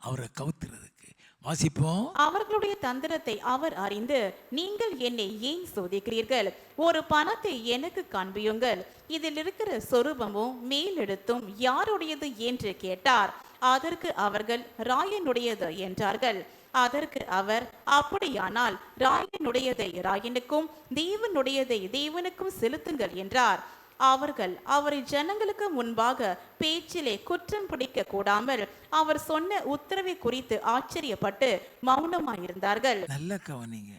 அவரை கவுத்துறதுக்கு. வாசிப்போம். அவர்களுடைய தந்திரத்தை அவர் அறிந்து, நீங்கள் என்னை ஏன் சோதிக்கிறீர்கள்? ஒரு பணத்தை எனக்கு காண்பியுங்கள், இதில் இருக்கிற சொரூபமும் மேலெழுத்தும் யாருடையது என்று கேட்டார். அதற்கு அவர்கள் ராயனுடையது என்றார்கள். அதற்கு அவர், அப்படியானால் ராயனுடையதை ராயனுக்கும் தேவனுடையதை தேவனுக்கும் செலுத்துங்கள் என்றார். அவர்கள் அவரை ஜனங்களுக்கு முன்பாக பேச்சிலே குற்றம் பிடிக்க கூடாமல் அவர் சொன்ன உத்தரவை குறித்து ஆச்சரியப்பட்டு மௌனமாயிருந்தார்கள். நல்ல கவனிங்க.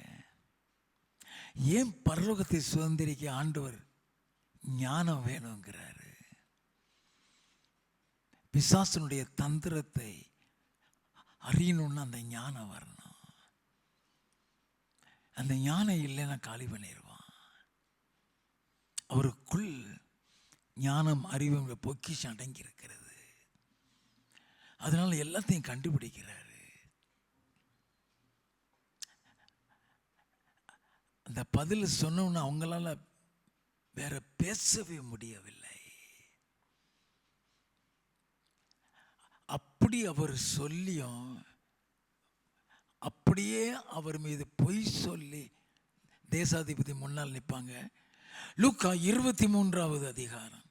ஏன் பரலோகத்தை சுதந்திரிக்க ஆண்டவர் ஞானம் வேணுங்கிறாரு? பிசாசனுடைய தந்திரத்தை அறியணும்னு அந்த ஞானம் வரணும். அந்த ஞானம் இல்லைன்னா காலி பண்ணிடுவான். அவருக்குள் ஞானம் அறிவு பொக்கிஷம் அடங்கி இருக்கிறது. அதனால எல்லாத்தையும் கண்டுபிடிக்கிறாரு. அந்த பதில் சொன்னோன்னு அவங்களால வேற பேசவே முடியவில்லை. அப்படி அவர் சொல்லியும் அப்படியே அவர் மீது பொய் சொல்லி தேசாதிபதி முன்னால் நிற்பாங்க. லூக்கா 23வது அதிகாரம்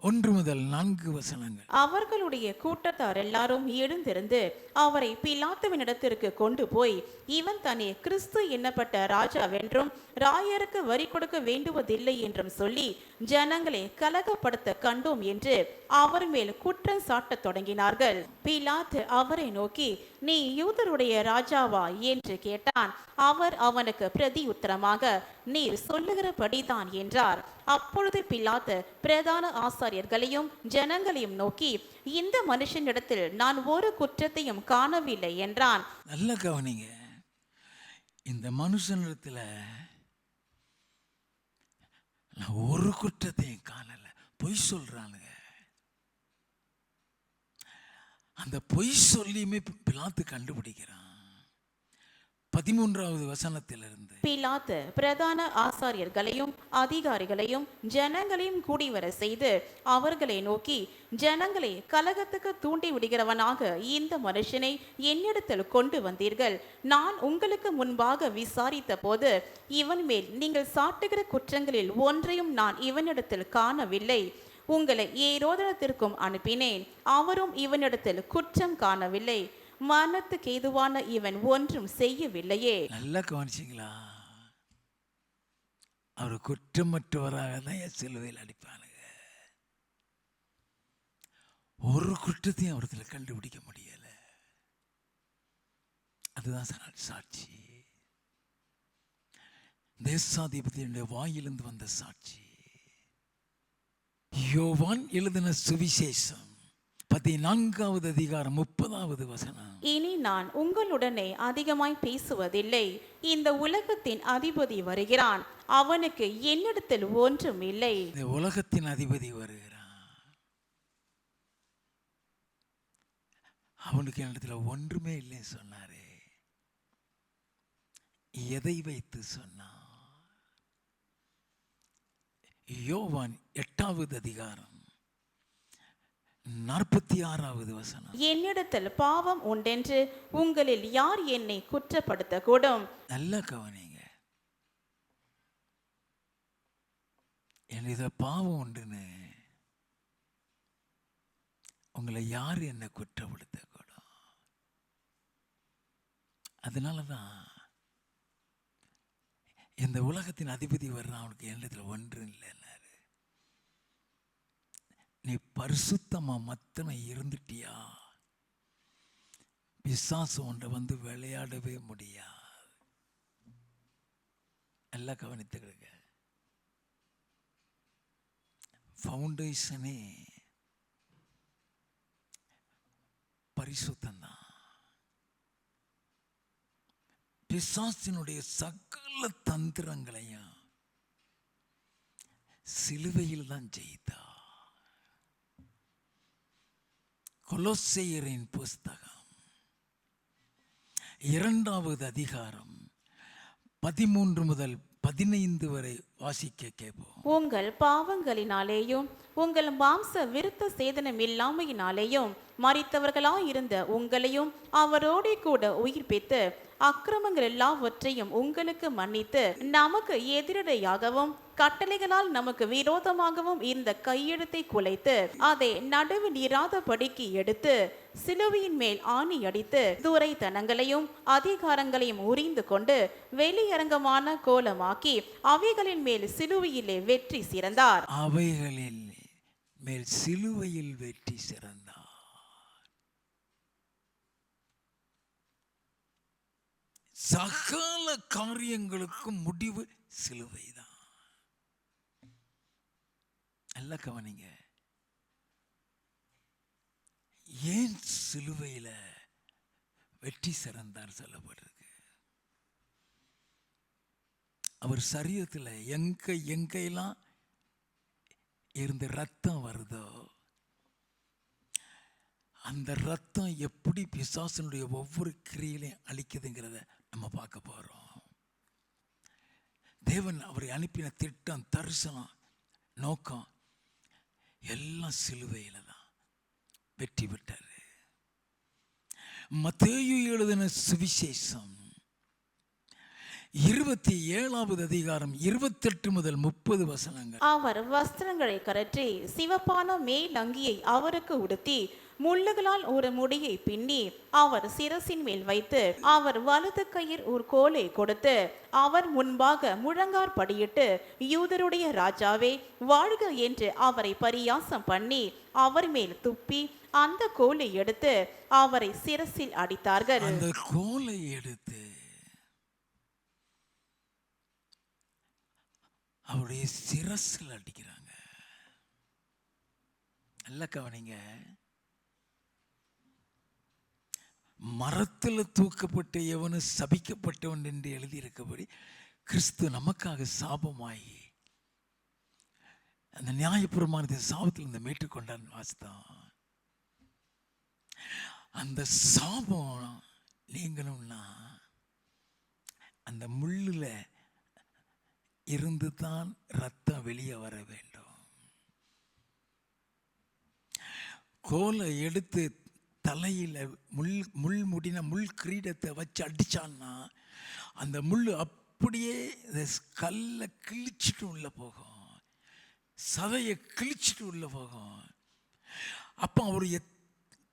1 முதல் 4 வசனங்கள். அவர்களுடைய கூட்டத்தார் எல்லாரும் எழுந்திருந்து அவரை பிலாத்துவினிடத்திற்கு கொண்டு போய், இவன் தானே கிறிஸ்து என்னப்பட்ட ராஜாவென்றும் ராயருக்கு வரி கொடுக்க வேண்டுவதில்லை என்றும் சொல்லி ஜனங்களை கலகப்படுத்த கண்டோம் என்று அவர் மேல் குற்றம் சாட்டத் தொடங்கினார்கள். பிலாத்து அவரை நோக்கி, நீ யூதருடைய ராஜாவா என்று கேட்டான். அவர் அவனுக்கு பிரதி உத்தரமாக, நீர் சொல்லுகிறபடிதான் என்றார். அப்பொழுது பிலாத்து பிரதான ஆசாரியர்களையும் ஜனங்களையும் நோக்கி, இந்த மனுஷனிடத்தில் நான் ஒரு குற்றத்தையும் காணவில்லை என்றான். நல்ல கவனிங்க. இந்த மனுஷனிடத்துல நான் ஒரு குற்றத்தையும் காணல. பொய் சொல்றானுங்க. அந்த பொய் சொல்லியுமே பிலாத்து கண்டுபிடிக்கிறான். 13வது வசனத்திலிருந்து. பிலாத்து பிரதான ஆசாரியர்களையும் அதிகாரிகளையும் ஜனங்களையும் கூடிவர செய்து அவர்களை நோக்கி, ஜனங்களை கலகத்துக்கு தூண்டி விடுகிறவனாக இந்த மனுஷனை என்னிடத்தில் கொண்டு வந்தீர்கள். நான் உங்களுக்கு முன்பாக விசாரித்த போது இவன் மேல் நீங்கள் சாட்டுகிற குற்றங்களில் ஒன்றையும் நான் இவனிடத்தில் காணவில்லை. உங்களை ஏரோதனத்திற்கும் அனுப்பினேன், அவரும் இவனிடத்தில் குற்றம் காணவில்லை. மரணத்துக்கு ஏதுவான இவன் ஒன்றும் செய்யவில்லையே. நல்லா கவனிச்சிங்களா? அவர் குற்றமற்றவராக தான் சிலுவையில் அடிப்பானுங்க. ஒரு குற்றத்தையும் அவரத்தில் கண்டுபிடிக்க முடியல. அதுதான் சாட்சி. தேசாதிபதியுடைய வாயிலிருந்து வந்த சாட்சி. யோவான் எழுதின சுவிசேஷம் 14வது அதிகாரம் 30வது வசனம். இனி நான் உங்களுடனே அதிகமாய் பேசுவதில்லை. இந்த உலகத்தின் அதிபதி வருகிறான், அவனுக்கு என்னிடத்தில் ஒன்றும் இல்லை. இந்த உலகத்தின் அதிபதி வருகிறான், அவனுக்கு என்னிடத்தில் ஒன்றுமே இல்லைன்னு சொன்னாரே. எதை வைத்து சொன்னான்? யோவான் 8வது அதிகாரம் 46வது வசனம். என்னிடத்தில் பாவம் உண்டென்று உங்களில் யார் என்னை குற்றப்படுத்த கூடும்? நல்ல கவனிங்க. என்னிட பாவம் உண்டுன்னு உங்களை யார் என்ன குற்றப்படுத்த கூடும்? அதனாலதான் இந்த உலகத்தின் அதிபதி வர்றான், அவனுக்கு என்னிடத்தில் ஒன்றும் இல்லைன்னாரு. நீ பரிசுத்தமா மத்தனை இருந்துட்டியா, பிசாசு ஒன்றை வந்து விளையாடவே முடியாது. எல்லாம் கவனித்துக்கிடுங்க. ஃபவுண்டேஷனே பரிசுத்தம்தான். பிசாசினுடைய சகல தந்திரங்களையும் சிலுவையில் தான் ஜெயித்தா. கொலோசையரின் புஸ்தகம் 2வது அதிகாரம் 13 முதல் 15 வரை வாசிக்க கேட்போம். உங்கள் பாவங்களினாலேயும் உங்கள் மாம்ச விருத்த சேதனம் இல்லாமையினாலேயும் மரித்தவர்களாயிருந்த உங்களையும் அவரோடே கூட உயிர்ப்பித்து அக்கிரமங்கள் எல்லாவற்றையும் உங்களுக்கு மன்னித்து நமக்கு எதிரடையாகவும் கட்டளைகளால் நமக்கு விரோதமாகவும் இருந்த கையெழுத்தை குலைத்து அதை நடுவில் இராதபடிக்கு எடுத்து சிலுவையின் மேல் ஆணி அடித்து துரைத்தனங்களையும் அதிகாரங்களையும் உரிந்து கொண்டு வெளியரங்கமான கோலமாக்கி அவைகளின் மேல் சிலுவையிலே வெற்றி சிறந்தார். அவைகளில் மேல் சிலுவையில் வெற்றி சிறந்தார். சகல காரியங்களுக்கும் முடிவு சிலுவைதான். நல்ல கவனிங்க. ஏன் சிலுவையில வெற்றி சிறந்தார் சொல்லப்பட்டிருக்கு? அவர் சரீரத்தில் எங்கெல்லாம் இருந்து ரத்தம் வருதோ அந்த ரத்தம் எப்படி பிசாசனுடைய ஒவ்வொரு கிரியையிலையும் அழிக்குதுங்கிறத நம்ம பார்க்க போறோம். தேவன் அவரை அனுப்பின திட்டம், தரிசனம், நோக்கம் எல்லாம் சிலுவையில தான் வெற்றி பெற்றாரு. மத்தேயு எழுதின சுவிசேஷம் 27வது அதிகாரம் 28 முதல் 30 வசனங்கள். அவர் வஸ்திரங்களை கழற்றி சிவப்பான மேல் அங்கியை அவருக்கு உடுத்தி முள்ளுகளால் ஒரு முடியை பின்னி அவர் சிரசின் மேல் வைத்து அவர் வலது கையில் ஒரு கோலை கொடுத்து அவர் முன்பாக முழங்கார் படியிட்டு யூதருடைய ராஜாவே வாழ்க என்று அவரை பரியாசம் பண்ணி அவர் மேல் துப்பி அந்த கோலை எடுத்து அவரை சிரசில் அடித்தார்கள். அந்த கோலை எடுத்து அவருடைய சிரசில் அடிக்கிறாங்க. நல்ல கவனிங்க. மரத்தில் தூக்கப்பட்ட எவனு சபிக்கப்பட்டவன் என்று எழுதியிருக்கபடி கிறிஸ்து நமக்காக சாபமாகி அந்த நியாயப்பிரமாணத்தை சாபத்தில் இருந்து மீட்டுக்கொண்டான் வாசித்தான். அந்த சாபம் நீங்கணும்னா அந்த முள்ளுல இருந்து தான் ரத்தம் வெளியே வர வேண்டும். கோலை எடுத்து தலையில முள் முடின முள் கிரீடத்தை வச்சு அடிச்சான்னா அந்த முள் அப்படியே கல்லை கிழிச்சிட்டு உள்ள போகும், சதையை கிழிச்சிட்டு உள்ள போகும். அப்போ அவருடைய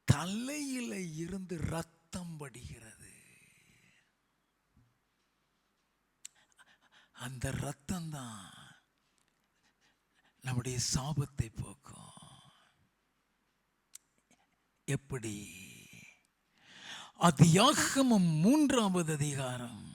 தலையில இருந்து ரத்தம் வடிகிறது. அந்த ரத்தம் தான் நம்முடைய சாபத்தை போக்கும். எப்படி? ஆதியாகமம் 3வது அதிகாரம்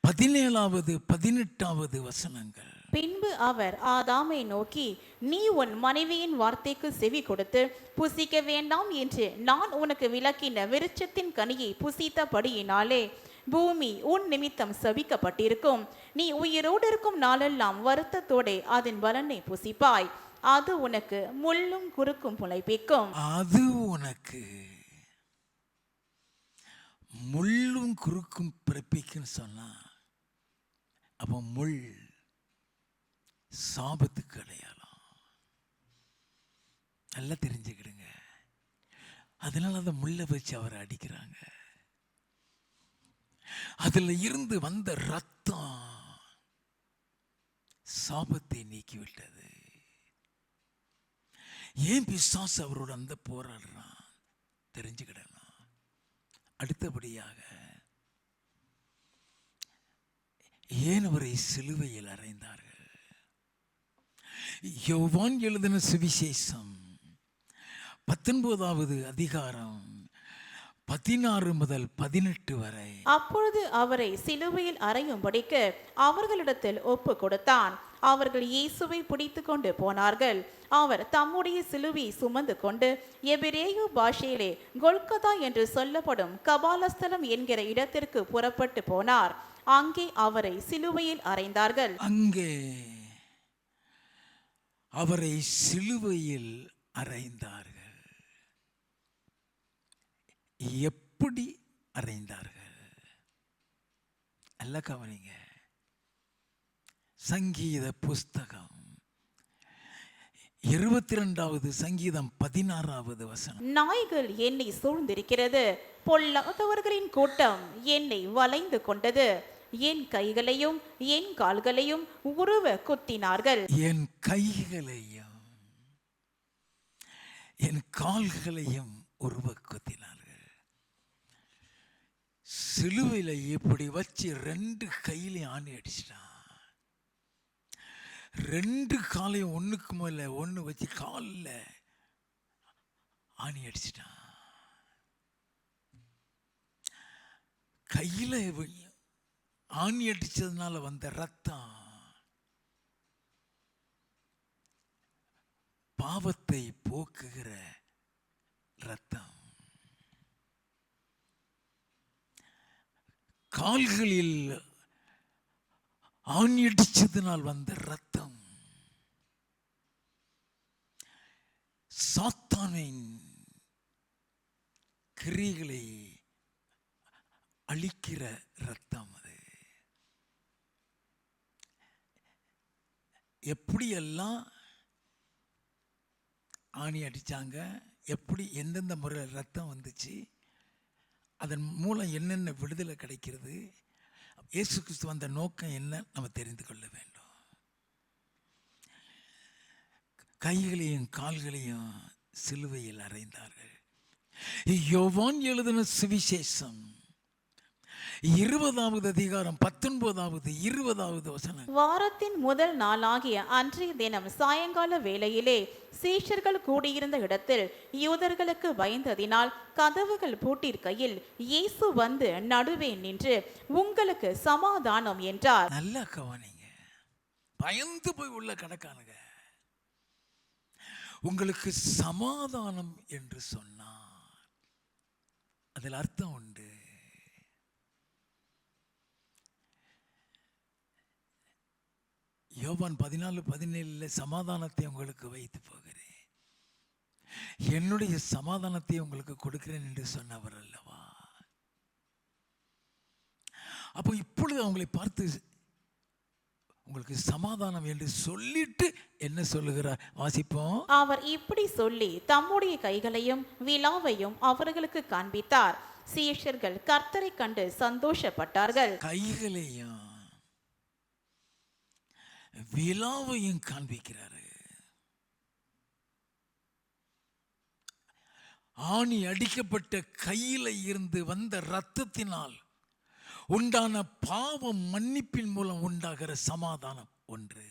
17வது 18வது வசனங்கள். பின்பு அவர் ஆதாமை நோக்கி, நீ உன் மனைவியின் வார்த்தைக்கு செவி கொடுத்து புசிக்க வேண்டாம் என்று நான் உனக்கு விலக்கின விருட்சத்தின் கனியை புசித்தபடியினாலே பூமி உன் நிமித்தம் சபிக்கப்பட்டிருக்கும். நீ உயிரோடு இருக்கும் நாளெல்லாம் வருத்தத்தோടെ அதன் பலனை புசிப்பாய். அது உனக்கு முள்ளும் குறுக்கும் முளைப்பிக்கும். அது உனக்கு முள்ளும் குறுக்கும் பிறப்பிக்கும் சொன்னா அப்போ முள் சாபத்துக்கு அடையாளம். நல்லா தெரிஞ்சுக்கிடுங்க. அதனால அந்த முள்ளை வச்சு அவரை அடிக்கிறாங்க. அதுல இருந்து வந்த ரத்தம் சாபத்தை நீக்கிவிட்டது. ஏன் பிசாசு அவரோட அந்த போராடுறான் தெரிஞ்சுக்கிடலாம். அடுத்தபடியாக ஏன் அவரை சிலுவையில் அறைந்தார்கள்? யோவான் எழுதின சுவிசேஷம் 19வது அதிகாரம் 16 முதல் 18 வரை. அப்பொழுது அவரை சிலுவையில் அறையும்படிக்கு அவர்களிடத்தில் ஒப்பு கொடுத்தான். அவர்கள் இயேசுவை பிடித்து கொண்டு போனார்கள். அவர் தம்முடைய சிலுவையை சுமந்து கொண்டு எபிரேய பாஷையிலே கொல்கதா என்று சொல்லப்படும் கபாலஸ்தலம் என்கிற இடத்திற்கு புறப்பட்டு போனார். அங்கே அவரை சிலுவையில் அறைந்தார்கள். அங்கே அவரை சிலுவையில் அறைந்தார்கள். எப்படி அறைந்தார்கள்? நல்ல கவனிங்க. சங்கீத புஸ்தகம் 22வது சங்கீதம் 16வது வசனம். நாய்கள் என்னை சூழ்ந்திருக்கிறது, பொல்லாதவர்களின் கூட்டம் என்னை வளைந்து கொண்டது, என் கைகளையும் என் கால்களையும் உருவ குத்தினார்கள். என் கைகளையும் என் கால்களையும் உருவ குத்தினார்கள். சிலுவையில் இப்படி வச்சு 2 கையிலையும் ஆணி அடிச்சிட்டான். 2 காலையும் ஒண்ணுக்கு மேல ஒண்ணு வச்சு காலில் ஆணி அடிச்சிட்டான். கையில ஆணி அடிச்சதுனால வந்த ரத்தம் பாவத்தை போக்குகிற ரத்தம். கால்களில் ஆணி அடிச்சதுனால் வந்த ரத்தம் சாத்தானின் கிரியைகளை அழிக்கிற ரத்தம். அது எப்படியெல்லாம் ஆணி அடிச்சாங்க, எப்படி எந்தெந்த முறையில் ரத்தம் வந்துச்சு, அதன் மூலம் என்னென்ன விடுதலை கிடைக்கிறது, இயேசு கிறிஸ்து வந்த நோக்கம் என்ன நம்ம தெரிந்து கொள்ள வேண்டும். கைகளையும் கால்களையும் சிலுவையில் அறைந்தார்கள். யோவான் எழுதின சுவிசேஷம் 20வது அதிகாரம் 19வது 20வது வசனம். வாரத்தின் முதல் நாளாகிய அன்றைய தினம் சாயங்கால வேளையிலே சீஷர்கள் கூடியிருந்த இடத்தில் யூதர்களுக்கு பயந்ததினால் கதவுகள் பூட்டிருக்கையில் இயேசு வந்து நடுவே நின்று, உங்களுக்கு சமாதானம் என்றார். நல்லா கவனிங்க. பயந்து போய் உள்ள கடக்கானுங்க. உங்களுக்கு சமாதானம் என்று சொன்னார். அதில் அர்த்தம் உண்டு. யோவான் 14:17 சமாதானத்தை உங்களுக்கு வைத்து போகிறேன், என்னுடைய சமாதானத்தை உங்களுக்கு கொடுக்கிறேன் என்று சொன்னவர் அல்லவா. அப்போ இப்பொழுது அவங்களை பார்த்து உங்களுக்கு சமாதானம் என்று சொல்லிட்டு என்ன சொல்லுகிறார்? வாசிப்போம். அவர் இப்படி சொல்லி தம்முடைய கைகளையும் விலாவையும் அவர்களுக்கு காண்பித்தார். சீஷர்கள் கர்த்தரை கண்டு சந்தோஷப்பட்டார்கள். கைகளையும் விலாவையும் காண்பிக்கிறாரு. ஆணி அடிக்கப்பட்ட கையில இருந்து வந்த இரத்தத்தினால் உண்டான பாவம் மன்னிப்பின் மூலம் உண்டாகிற சமாதானம் ஒன்று.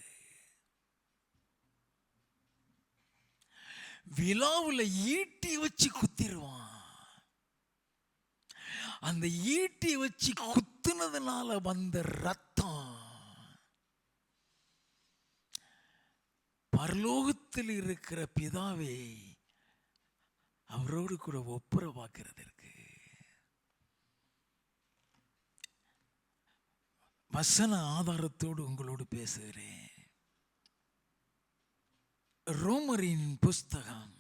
விலாவுல ஈட்டி வச்சு குத்திடுவான். அந்த ஈட்டி வச்சு குத்துனதுனால வந்த ரத்தம் பரலோகத்தில் இருக்கிற பிதாவை அவரோடு கூட ஒப்புரவாக்குறதற்கு. வசன ஆதாரத்தோடு உங்களோடு பேசுகிறேன். ரோமரின் புஸ்தகம்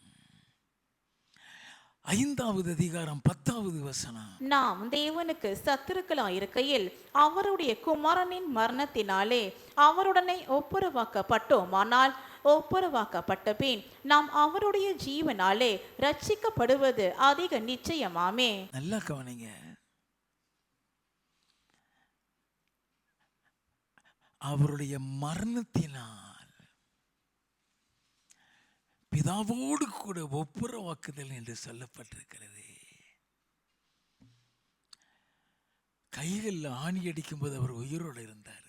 5வது அதிகாரம் 10வது வசனம். நாம் தேவனுக்கு சத்துருக்களாயிருக்கையில் அவருடைய குமாரனின் மரணத்தினாலே அவருடனே ஒப்புரவாக்கப்பட்டோமானால், ஒப்புரவாக்கப்பட்ட பின் நாம் அவருடைய ஜீவனாலே ரட்சிக்கப்படுவது அதிக நிச்சயமாமே. நல்லா கவனிங்க. அவருடைய மரணத்தினால் பிதாவோடு கூட ஒப்புரவாக்குதல் என்று சொல்லப்பட்டிருக்கிறது. கைகளில் ஆணி அடிக்கும் போது அவர் உயிரோடு இருந்தார்.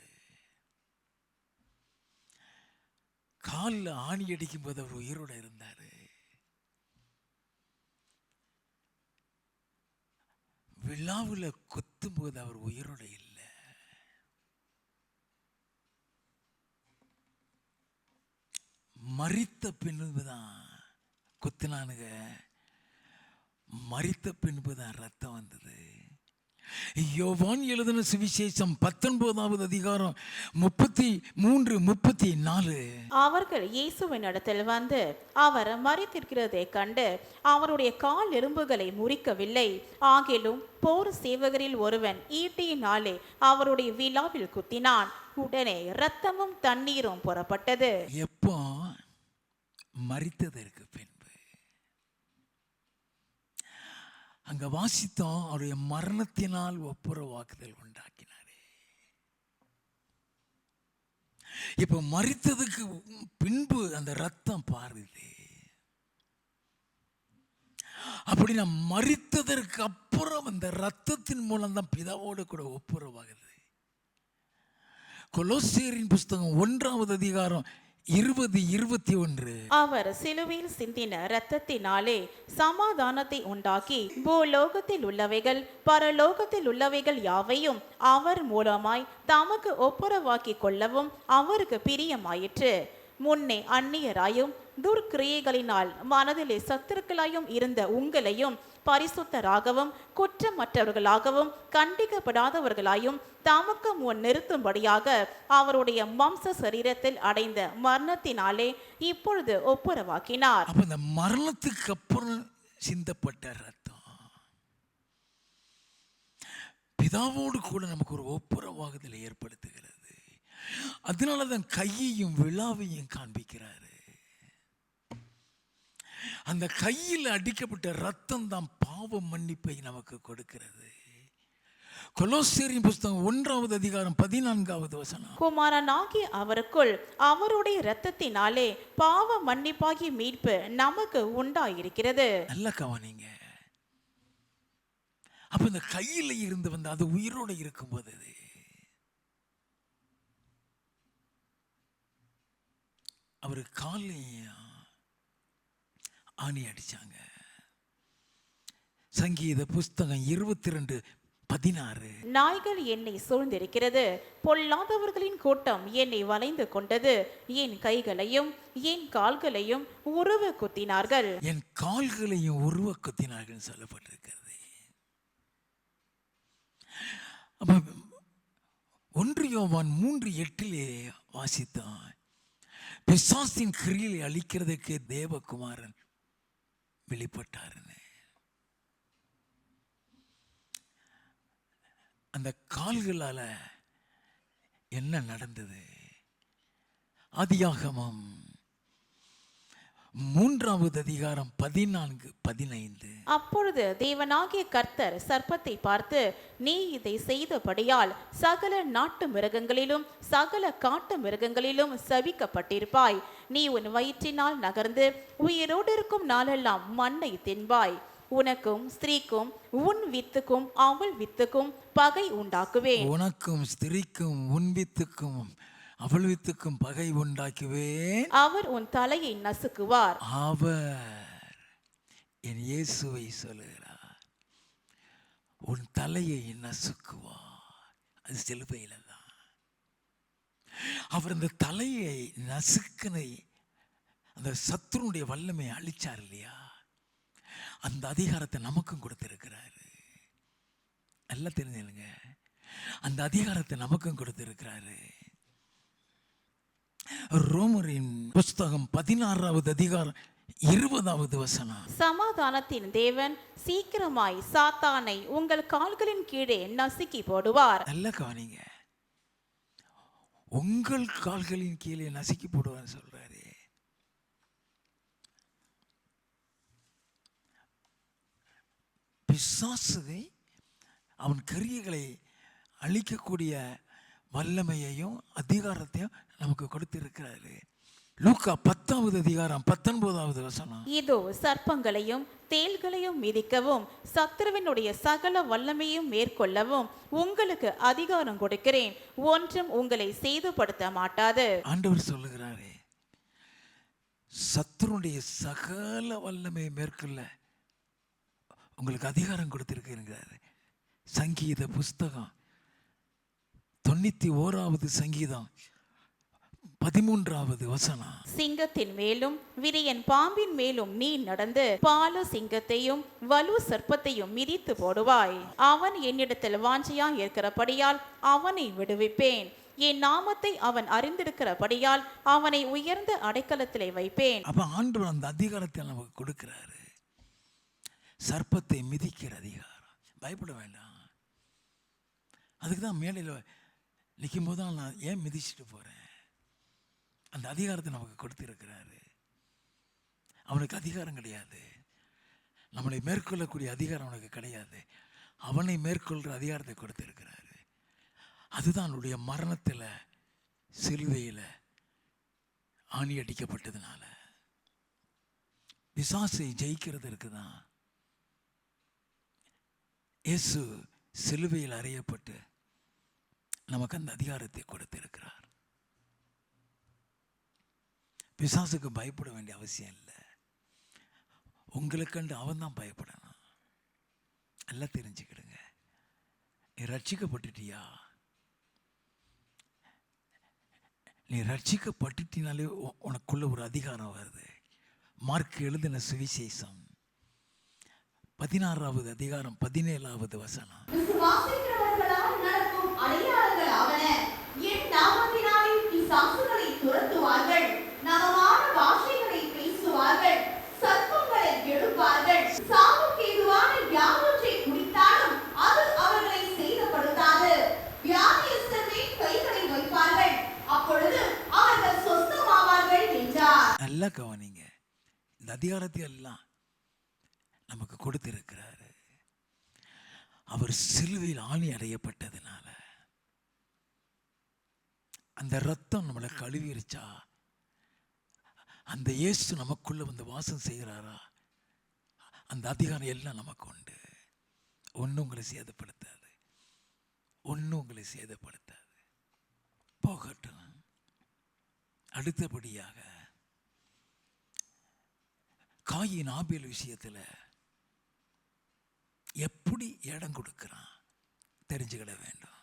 காலில் ஆணி அடிக்கும் போது அவர் உயிரோடு இருந்தார். விழாவில் கொத்தும் போது அவர் உயிரோடு இல்லை. மரித்த பின்புதான் குத்தினானுங்க, மரித்த பின்புதான் ரத்தம் வந்தது. யோவான் எழுதின சுவிசேஷம் 19வது அதிகாரம் 33, 34. அவர்கள் இயேசுவின் இடத்தில் வந்து அவர் மரித்திருக்கிறதை கண்டு அவருடைய கால் எலும்புகளை முறிக்கவில்லை. ஆகிலும் போர் சேவகரில் ஒருவன் ஈட்டியினாலே அவருடைய விலாவில் குத்தினான். உடனே இரத்தமும் தண்ணீரும் புறப்பட்டது. எப்போ? மரித்ததற்கு பின்பு. அங்க வாசித்தோம், அவருடைய மரணத்தினால் ஒப்புரவாக்குதல் உண்டாக்கினாரே. இப்ப மரித்ததுக்கு பின்பு அந்த ரத்தம் பாருது. அப்படி நான் மரித்ததற்கு அப்புறம் அந்த ரத்தத்தின் மூலம் தான் பிதாவோடு கூட ஒப்புரவாகுது. கொலோசியரின் புஸ்தகம் 1வது அதிகாரம் 20, 21. அவர் சிலுவையில் சிந்தின இரத்தத்தினாலே சமாதானத்தை உண்டாக்கி பூலோகத்தில் உள்ளவைகள் பரலோகத்தில் உள்ளவைகள் யாவையும் அவர் மூலமாய் தமக்கு ஒப்புரவாக்கி கொள்ளவும் அவருக்கு பிரியமாயிற்று. முன்னே அந்நியராயும் துர்க்கிரியைகளினால் மனதிலே சத்துருக்களாயும் இருந்த உங்களையும் பரிசுத்தராகவும் குற்றமற்றவர்களாகவும் கண்டிக்கப்படாதவர்களாயும் தமக்கு முன் நிறுத்தும்படியாக அவருடைய மாம்ச சரீரத்தில் அடைந்த மரணத்தினாலே இப்பொழுது ஒப்புரவாக்கினார். அப்ப இந்த மரணத்துக்கு அப்புறம் சிந்தப்பட்ட ரத்தம் பிதாவோடு கூட நமக்கு ஒரு ஒப்புரவாகுதலை ஏற்படுத்துகிறது. அதனாலதான் கையையும் விழாவையும் காண்பிக்கிறாரு. அந்த கையில் அடிக்கப்பட்ட ரத்தம் தான் பாவ மன்னிப்பை நமக்கு கொடுக்கிறது. கொலோசியரின் புஸ்தகம் 1வது அதிகாரம் 14வது வசனம். குமாரனாகிய அவருக்குள் அவருடைய இரத்தத்தினாலே பாவ மன்னிப்பாகி மீட்பு நமக்கு உண்டாயிருக்கிறது. நல்ல கவனிங்க. அப்ப இந்த கையில இருந்து வந்து அது உயிரோடு இருக்கும்போது அவரு காலையும் ஆணி அடிச்சாங்க. சங்கீத புஸ்தகம் 22:16. நாய்கள் என்னை சூழ்ந்திருக்கிறது, பொல்லாதவர்களின் கூட்டம் என்னை வளைந்து கொண்டது, என் கைகளையும் என் கால்களையும் உருவ குத்தினார்கள். என் கால்களையும் உருவ குத்தினார்கள் சொல்லப்பட்டிருக்கிறது. அப்ப 1 யோவான் 3:8 வாசித்தான், பிசாசின் கிரியை அழிக்கிறதுக்கு தேவகுமாரன் வெளிப்பட்டாருன்னு. அந்த கால்களால என்ன நடந்தது? ஆதியாகமம் 3வது அதிகாரம் 14, 15. அப்பொழுது தேவனாகிய கர்த்தர் சர்ப்பத்தை பார்த்து, நீ இதை செய்தபடியால் சகல நாட்டு மிருகங்களிலும் சகல காட்டு மிருகங்களிலும் சபிக்கப்பட்டிருப்பாய். நீ உன் வயிற்றினால் நகர்ந்து உயிரோடு இருக்கும் நாளெல்லாம் மண்ணை தின்பாய். உனக்கும் ஸ்திரீக்கும் உன் வித்துக்கும் அவள் வித்துக்கும் பகை உண்டாக்குவேன். உனக்கும் ஸ்திரீக்கும் உன் வித்துக்கும் அவள் வித்துக்கும் பகை உண்டாக்குவேன். அவர் உன் தலையை நசுக்குவார். அவர் என் இயேசுவை சொல்லுகிறார், உன் தலையை நசுக்குவார். அது சிலுவையில தான் அவர் அந்த தலையை நசுக்கினை அந்த சத்துருடைய வல்லமை அழிச்சார் இல்லையா? அந்த அதிகாரத்தை நமக்கும் கொடுத்திருக்கிறாரு. நல்லா தெரிஞ்சுங்க, அந்த அதிகாரத்தை நமக்கும் கொடுத்திருக்கிறாரு. ரோமரின் புஸ்தகம் 16வது அதிகாரம் 20வது வசனம். சமாதானத்தின் தேவன் சீக்கிரமாய் சாத்தானை உங்கள் கால்களின் கீழே நசுக்கி போடுவார். நல்ல கவனிங்க, உங்கள் கால்களின் கீழே நசுக்கி போடுவார் சொல்றாரு. பிசாசுவை அவன் கிரியைகளை அழிக்கக்கூடிய வல்லமையையும் அதிகாரத்தையும் நமக்கு கொடுத்திருக்கிறாரு. லூக்கா 10வது அதிகாரம் 19வது வசனம். இதோ சர்ப்பங்களையும் தேள்களையும் மிதிக்கவும் சத்துருவினுடைய சகல வல்லமையும் மேற்கொள்ளவும் உங்களுக்கு அதிகாரம் கொடுக்கிறேன், ஒன்றும் உங்களை சேதப்படுத்த மாட்டாது. ஆண்டவர் சொல்லுகிறாரே, சத்துருடைய சகல வல்லமையை மேற்கொள்ள உங்களுக்கு அதிகாரம் கொடுத்திருக்கிறாரு. சங்கீத புஸ்தகம் 91வது சங்கீதம் 13வது வசனம். சிங்கத்தின் மேலும் விரியன் பாம்பின் மேலும் நீ நடந்து பால சிங்கத்தையும் வலு சர்ப்பத்தையும் மிதித்து போடுவாய். அவன் என்னிடத்தில் வாஞ்சையா இருக்கிறபடியால் அவனை விடுவிப்பேன். என் நாமத்தை அவன் அறிந்திருக்கிறபடியால் அவனை உயர்ந்த அடைக்கலத்திலே வைப்பேன். அப்ப ஆண்டவர் அந்த அதிகாரத்தை நமக்கு கொடுக்கிறாரு. சர்ப்பத்தை மிதிக்கிற அதிகாரம். பயப்பட வேண்டாம். அதுக்கு தான் மேலையில் நிற்கும் போது நான் ஏன் மிதிச்சுட்டு போறேன், அந்த அதிகாரத்தை நமக்கு கொடுத்திருக்கிறாரு. அவனுக்கு அதிகாரம் கிடையாது, நம்மளை மேற்கொள்ளக்கூடிய அதிகாரம் அவனுக்கு கிடையாது. அவனை மேற்கொள்கிற அதிகாரத்தை கொடுத்திருக்கிறாரு. அதுதான் அவனுடைய மரணத்தில் சிலுவையில் ஆணி அடிக்கப்பட்டதுனால பிசாசை ஜெயிக்கிறதுக்கு தான் இயேசு சிலுவையில் அறையப்பட்டு நமக்கு அந்த அதிகாரத்தை கொடுத்திருக்கிறார். பிசாசுக்கு பயப்பட வேண்டிய அவசியம் இல்லை. உங்களுக்கு கண்டு அவன் தான் பயப்படணும். எல்லாம் தெரிஞ்சுக்கிடுங்க. நீ ரட்சிக்கப்பட்டுட்டியா? நீ ரட்சிக்கப்பட்டுட்டினாலே உனக்குள்ள ஒரு அதிகாரம் வருது. மார்க் எழுதின சுவிசேஷம் 16வது அதிகாரம் 17வது வசனம். விசுவாசிக்கிறவர்களால் நடக்கும் அடையாளங்கள் ஆவன. என் நாமத்தினாலே பிசாசுகளை துரத்துவார்கள், நவமான பாஷைகளை பேசுவார்கள், சர்ப்பங்களை எடுப்பார்கள், சாவுக்கு ஏதுவான யாவற்றை குடித்தாலும் அது அவர்களை சேதப்படுத்தாது. வியாதியஸ்தர் மேல் கைகளை வைப்பார்கள், அப்பொழுது அவர்கள் சொஸ்தமாவார்கள் என்றார். நல்லா கவனிங்க. இந்த அதிகாரத்தை எல்லாம் நமக்கு கொடுத்திருக்கிறாரு. அவர் சிலுவையில் ஆணி அடையப்பட்டதுனால அந்த ரத்தம் நம்மளை கழுவிருச்சா, அந்த இயேசு நமக்குள்ள வந்து வாசம் செய்கிறாரா, அந்த அதிகாரம் எல்லாம் நமக்கு உண்டு. ஒன்றும் உங்களை சேதப்படுத்தாது, ஒன்றும் உங்களை சேதப்படுத்தாது. போகட்டும். அடுத்தபடியாக காயின் ஆபேல் விஷயத்தில் எப்படி இடம் கொடுக்கிறான் தெரிஞ்சுக்கிட வேண்டும்.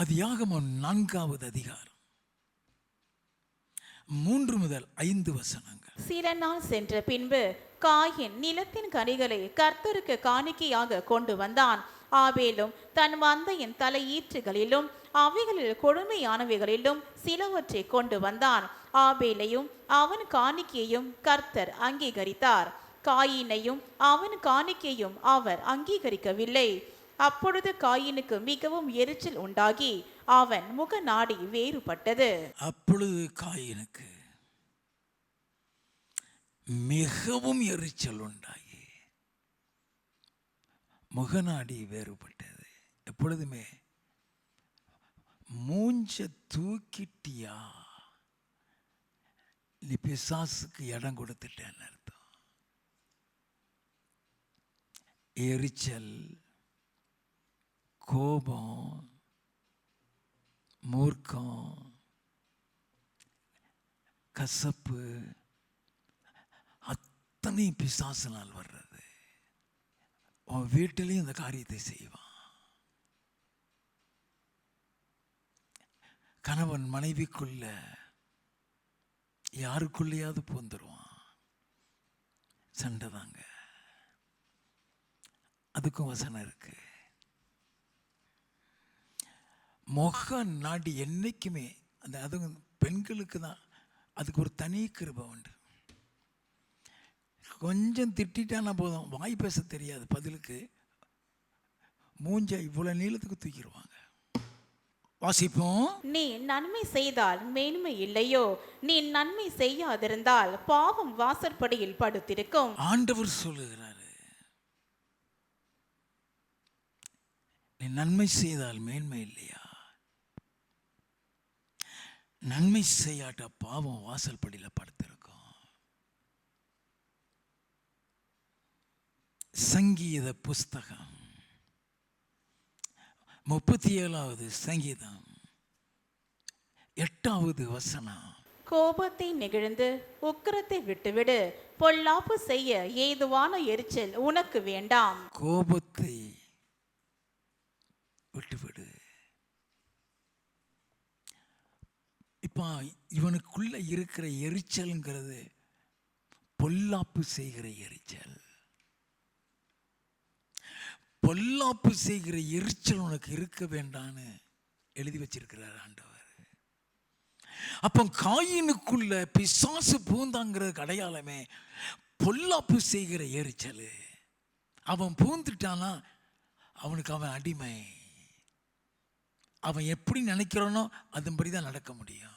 ஆதியாகமம் 4வது அதிகாரம் 3 முதல் 5 வசனங்கள். சில நாள் சென்ற பின்பு காயின் நிலத்தின் கனிகளை கர்த்தருக்கு காணிக்கையாக கொண்டு வந்தான். ஆபேலும் தன் மந்தையின் தலையீற்றுகளிலும் அவைகளில் கொடுமையானவைகளிலும் சிலவற்றை கொண்டு வந்தான். ஆபேலையும் அவன் காணிக்கையையும் கர்த்தர் அங்கீகரித்தார். காயினையும் அவன் காணிக்கையும் அவர் அங்கீகரிக்கவில்லை. அப்பொழுது காயினுக்கு மிகவும் எரிச்சல் உண்டாகி அவன் முகநாடி வேறுபட்டது. அப்பொழுது காயினுக்கு மிகவும் எரிச்சல் உண்டாகி முகநாடி வேறுபட்டது. எப்பொழுதுமே மூஞ்ச தூக்கிட்டியா, நீ பிசாசுக்கு இடம் கொடுத்துட்டேன்னு அர்த்தம். எரிச்சல், கோபம், மூர்க்கம், கசப்பு அத்தனை பிசாசினால் வர்றது. உன் வீட்டிலையும் இந்த காரியத்தை செய்வான். கணவன் மனைவிக்குள்ள யாருக்குள்ளேயாவது பூந்துருவான். சண்டை தாங்க. அதுக்கும் வசனம் இருக்கு. முக நாடி என்னைக்குமே அந்த அதுவும் பெண்களுக்கு தான் அதுக்கு ஒரு தனி கிருபை உண்டு. கொஞ்சம் திட்டானா போதும், வாய் பேச தெரியாது, பதிலுக்கு மூஞ்ச இவ்வளவு நீளத்துக்கு தூக்கிடுவாங்க. வாசிப்போம். நீ நன்மை செய்தால் மேன்மை இல்லையோ, நீ நன்மை செய்யாதிருந்தால் பாவம் வாசற்படியில் படுத்திருக்கும். ஆண்டவர் சொல்லுகிறாரு, நீ நன்மை செய்தால் மேன்மை இல்லையா? நன்மை செய்யாட்ட பாவம் வாசல் படியில் படுத்திருக்கும். சங்கீத புஸ்தகம் 37வது சங்கீதம் 8வது வசனம். கோபத்தை நெகிழ்ந்து உக்கிரத்தை விட்டுவிடு, பொல்லாப்பு செய்ய ஏதுவான எரிச்சல் உனக்கு வேண்டாம். கோபத்தை விட்டுவிடு. இப்போ இவனுக்குள்ள இருக்கிற எரிச்சல்ங்கிறது பொல்லாப்பு செய்கிற எரிச்சல். பொல்லாப்பு செய்கிற எரிச்சல் உனக்கு இருக்க வேண்டான்னு எழுதி வச்சிருக்கிறார் ஆண்டவர். அப்போ காயினுக்குள்ள பிசாசு பூந்தாங்கிறதுக்கு அடையாளமே பொல்லாப்பு செய்கிற எரிச்சல். அவன் பூந்துட்டானா அவனுக்கு அவன் அடிமை. அவன் எப்படி நினைக்கிறானோ அதன்படி தான் நடக்க முடியும்.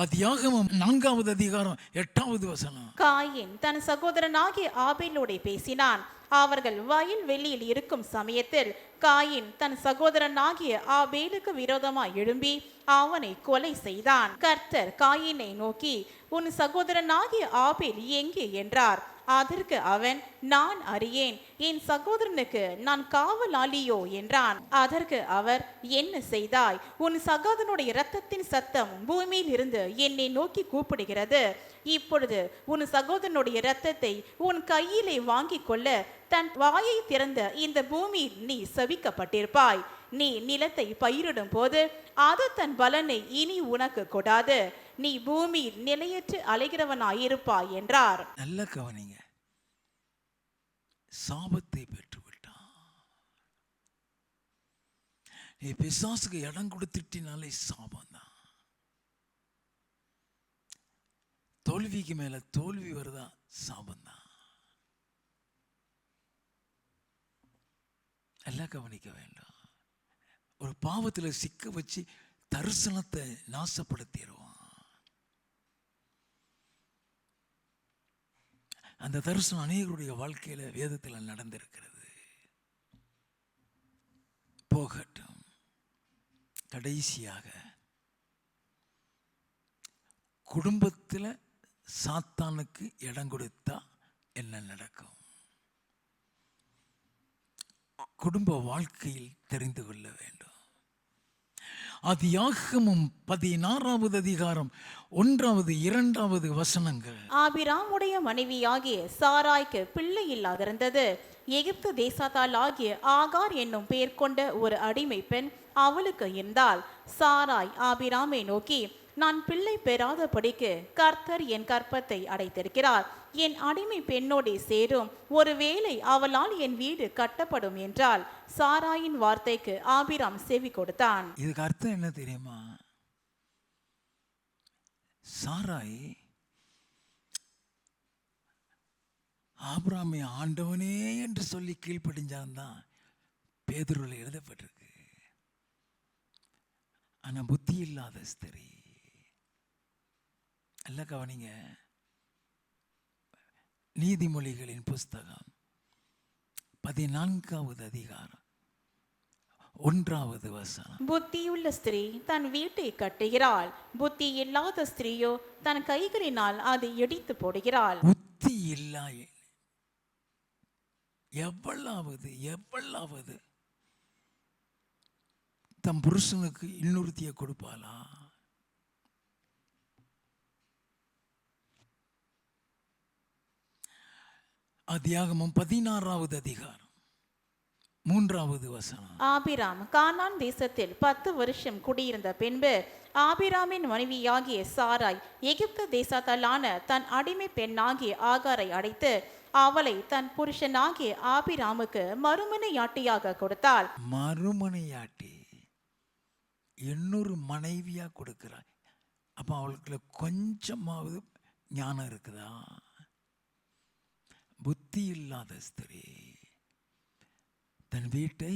ஆதியாகமம் 4வது அதிகாரம் 8வது வசனம். காயின் தன் சகோதரனாகிய ஆபேலோடே பேசினான். அவர்கள் வயல் வெளியில் இருக்கும் சமயத்தில் காயின் தன் சகோதரனாகிய ஆபேலுக்கு விரோதமாய் எழும்பி அவனை கொலை செய்தான். கர்த்தர் காயினை நோக்கி, உன் சகோதரனாகிய ஆபேல் எங்கே என்றார். அதற்கு அவன், நான் அறியேன், என் சகோதரனுக்கு நான் காவலாளியோ என்றான். அதற்கு அவர், என்ன செய்தாய்? உன் சகோதரனுடைய இரத்தத்தின் சத்தம் பூமியில் இருந்து என்னை நோக்கி கூப்பிடுகிறது. இப்பொழுது உன் சகோதரனுடைய இரத்தத்தை உன் கையிலே வாங்கிக் கொள்ள தன் வாயை திறந்த இந்த பூமியில் நீ சபிக்கப்பட்டிருப்பாய். நீ நிலத்தை பயிரிடும் போது அது தன் பலனை இனி உனக்கு கொடாது. நீ பூமியில் நிலையற்று அலைகிறவனாயிருப்பாய் என்றார். நல்ல கவனிங்க, சாபத்தை பெற்று விட்டான். நீ பிசாசுக்கு இடம் கொடுத்துட்டினாலே சாபம் தான். தோல்விக்கு மேல தோல்வி வருதா சாபம் தான். எல்லாம் கவனிக்க வேண்டாம். ஒரு பாவத்தில் சிக்க வச்சு தரிசனத்தை நாசப்படுத்திடுவான். அந்த தரிசனம் அநேகருடைய வாழ்க்கையில வேதத்தில் நடந்திருக்கிறது. போகட்டும். கடைசியாக குடும்பத்தில் சாத்தானுக்கு இடம் கொடுத்தா என்ன நடக்கும்? குடும்ப வாழ்க்கையில் தெரிந்து கொள்ள வேண்டும். ஆதியாகமம் 16வது அதிகாரம் 1வது 2வது வசனங்கள். ஆபிராமுடைய மனைவியாகிய சாராய்க்கு பிள்ளை இல்லாதிருந்தது. எகிப்து தேசத்தால் ஆகிய ஆகார் என்னும் பெயர் கொண்ட ஒரு அடிமை பெண் அவளுக்கு இருந்தாள். சாராய் ஆபிராமை நோக்கி, நான் பிள்ளை பெறாதபடிக்கு கர்த்தர் என் கற்பத்தை அடைத்திருக்கிறார். என் அடிமை பெண்ணோடே சேரும், ஒருவேளை அவளால் என் வீடு கட்டப்படும் என்றால். சாராயின் வார்த்தைக்கு ஆபிராம் செவி கொடுத்தான். இதுக்கு அர்த்தம் என்ன தெரியுமா? சாராய் ஆபிராமை ஆண்டவனே என்று சொல்லி கீழ்ப்படிஞ்சான் தான் பேதுருவில் எழுதப்பட்டிருக்கு. ஆனா புத்தி இல்லாத ஸ்திரீ. அல்ல கவனிங்க, நீதிமொழிகளின் புஸ்தகம் 14வது அதிகாரம் 1வது வசனம். புத்தியுள்ள ஸ்திரீ தன் வீட்டை கட்டுகிறாள், புத்தி இல்லாத ஸ்திரீயோ தன் கைகளினால் அதை இடித்து போடுகிறாள். புத்தி இல்லா எவ்வளவு தம் புருஷனுக்கு இன்னொருத்திய கொடுப்பாளா? ஆதியாகமம் 16வது அதிகாரம் 3வது வசனம். ஆபிராம் கானான் தேசத்தில் 10 வருஷம் குடியிருந்த பின்பு ஆபிராமின் மனைவியாகிய சாராய் எகிப்து தேசத்தாலான தன் அடிமை பெண்ணாகிய ஆகாரை அடைத்து அவளை தன் புருஷனாகிய ஆபிராமுக்கு மறுமனையாட்டியாக கொடுத்தாள். மறுமனையாட்டி இன்னொரு மனைவியா கொடுக்கிறாய். அப்ப அவளுக்குள்ள கொஞ்சமாவது ஞானம் இருக்குதா? புத்தி இல்லாத ஸ்திரீ தன் வீட்டை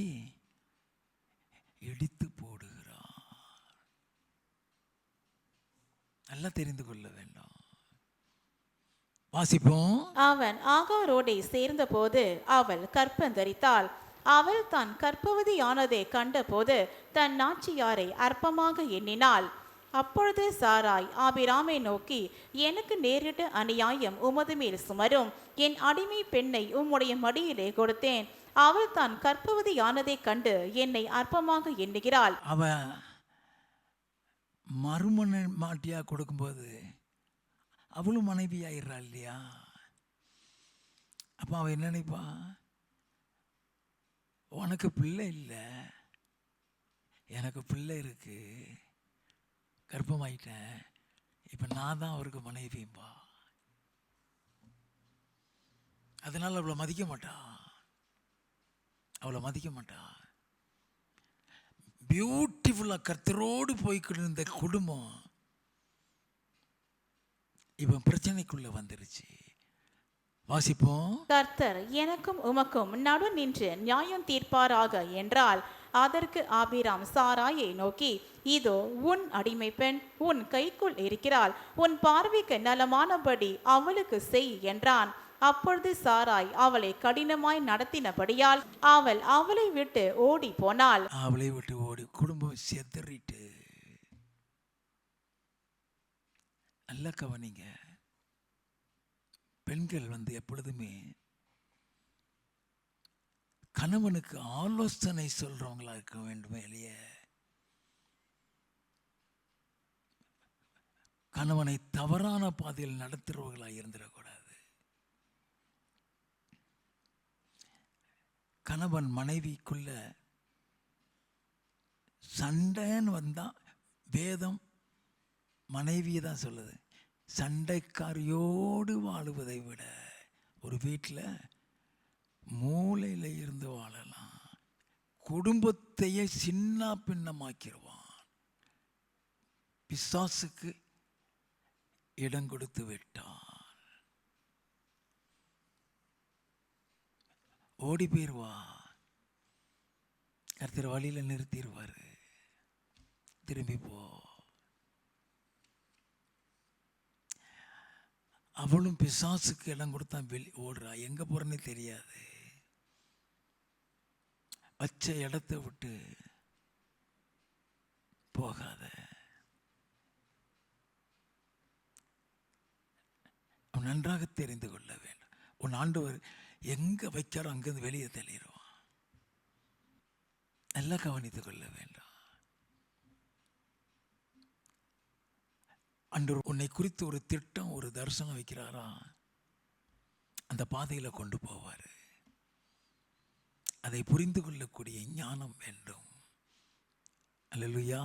இடித்து போடுகிறார். நல்லா தெரிந்து கொள்ள வேண்டும். வாசிப்போம். அவன் ஆகாரோடே சேர்ந்தபோது அவள் கற்பந்தரித்தாள். அவள் தான் கர்ப்பவதியானதை கண்டபோது தன் நாச்சியாரை அற்பமாக எண்ணினாள். அப்பொழுது சாராய் ஆபிராமை நோக்கி, எனக்கு நேரிட்ட அநியாயம் உமது மேல் சுமரும். என் அடிமை பெண்ணை உம்முடைய மடியிலே கொடுத்தேன். அவள் தான் கர்ப்பவதியானதை கண்டு என்னை அற்பமாக எண்ணுகிறாள். அவ மறுமனை மாட்டியா கொடுக்கும்போது அவளும் மனைவி ஆயிடுறா இல்லையா? அப்ப அவ என்ன நினைப்பா? உனக்கு பிள்ளை இல்லை, எனக்கு பிள்ளை இருக்கு, கர்ப்பமாயிட்டேன், இப்போ நான் தான் அவருக்கு மனைவியும்பா. அதனால் அவளை மதிக்க மாட்டா, அவளை மதிக்க மாட்டா. பியூட்டிஃபுல்லாக கர்த்தரோடு போய்க்கிட்டு இருந்த குடும்பம் இவன் பிரச்சனைக்குள்ள வந்துருச்சு. வாசிப்போம். கர்த்தர் எனக்கும் உமக்கும் நடு நின்று நியாயம் தீர்ப்பாராக என்றால், அதற்கு ஆபிராம் சாராயை நோக்கி, இதோ உன் அடிமை பெண் உன் கைக்குள் இருக்கிறாள், உன் பார்வைக்கு நலமானபடி அவளுக்கு செய் என்றான். அப்பொழுது சாராய் அவளை கடினமாய் நடத்தினபடியால் அவள் அவளை விட்டு ஓடி போனாள். அவளை விட்டு ஓடி குடும்பம் செதறிட்டு. நல்ல கவனிங்க, பெண்கள் எப்பொழுதுமே கணவனுக்கு ஆலோசனை சொல்றவங்களா இருக்க வேண்டுமே இல்லையே, கணவனை தவறான பாதையில் நடத்துறவர்களாக இருந்துடக்கூடாது. கணவன் மனைவிக்குள்ள சண்டைன்னு வந்தா வேதம் மனைவியை தான் சொல்லுது, சண்டைக்காரியோடு வாழுவதை விட ஒரு வீட்டில் மூலையில் இருந்து வாழலாம். குடும்பத்தையே சின்ன பின்னமாக்கிடுவான். பிசாசுக்கு இடம் கொடுத்து விட்டான். ஓடி போயிடுவா, கர்த்தர் வழியில் நிறுத்திடுவார். திரும்பி போ. அவளும் பிசாசுக்கு இடம் கொடுத்தா ஓடுறா, எங்க போறன்னு தெரியாது. வச்ச இடத்தை விட்டு போகாத. நன்றாக தெரிந்து கொள்ள வேண்டும், உன் ஆண்டவர் எங்க வைக்காரோ அங்கிருந்து வெளியே தள்ளிடுவான். நல்லா கவனித்துக் கொள்ள வேண்டும். ஆண்டவர் உன்னை குறித்து ஒரு திட்டம், ஒரு தரிசனம் வைக்கிறாரா, அந்த பாதையில் கொண்டு போவார். அதை புரிந்து கொள்ளக்கூடிய ஞானம் வேண்டும். அல்லேலூயா.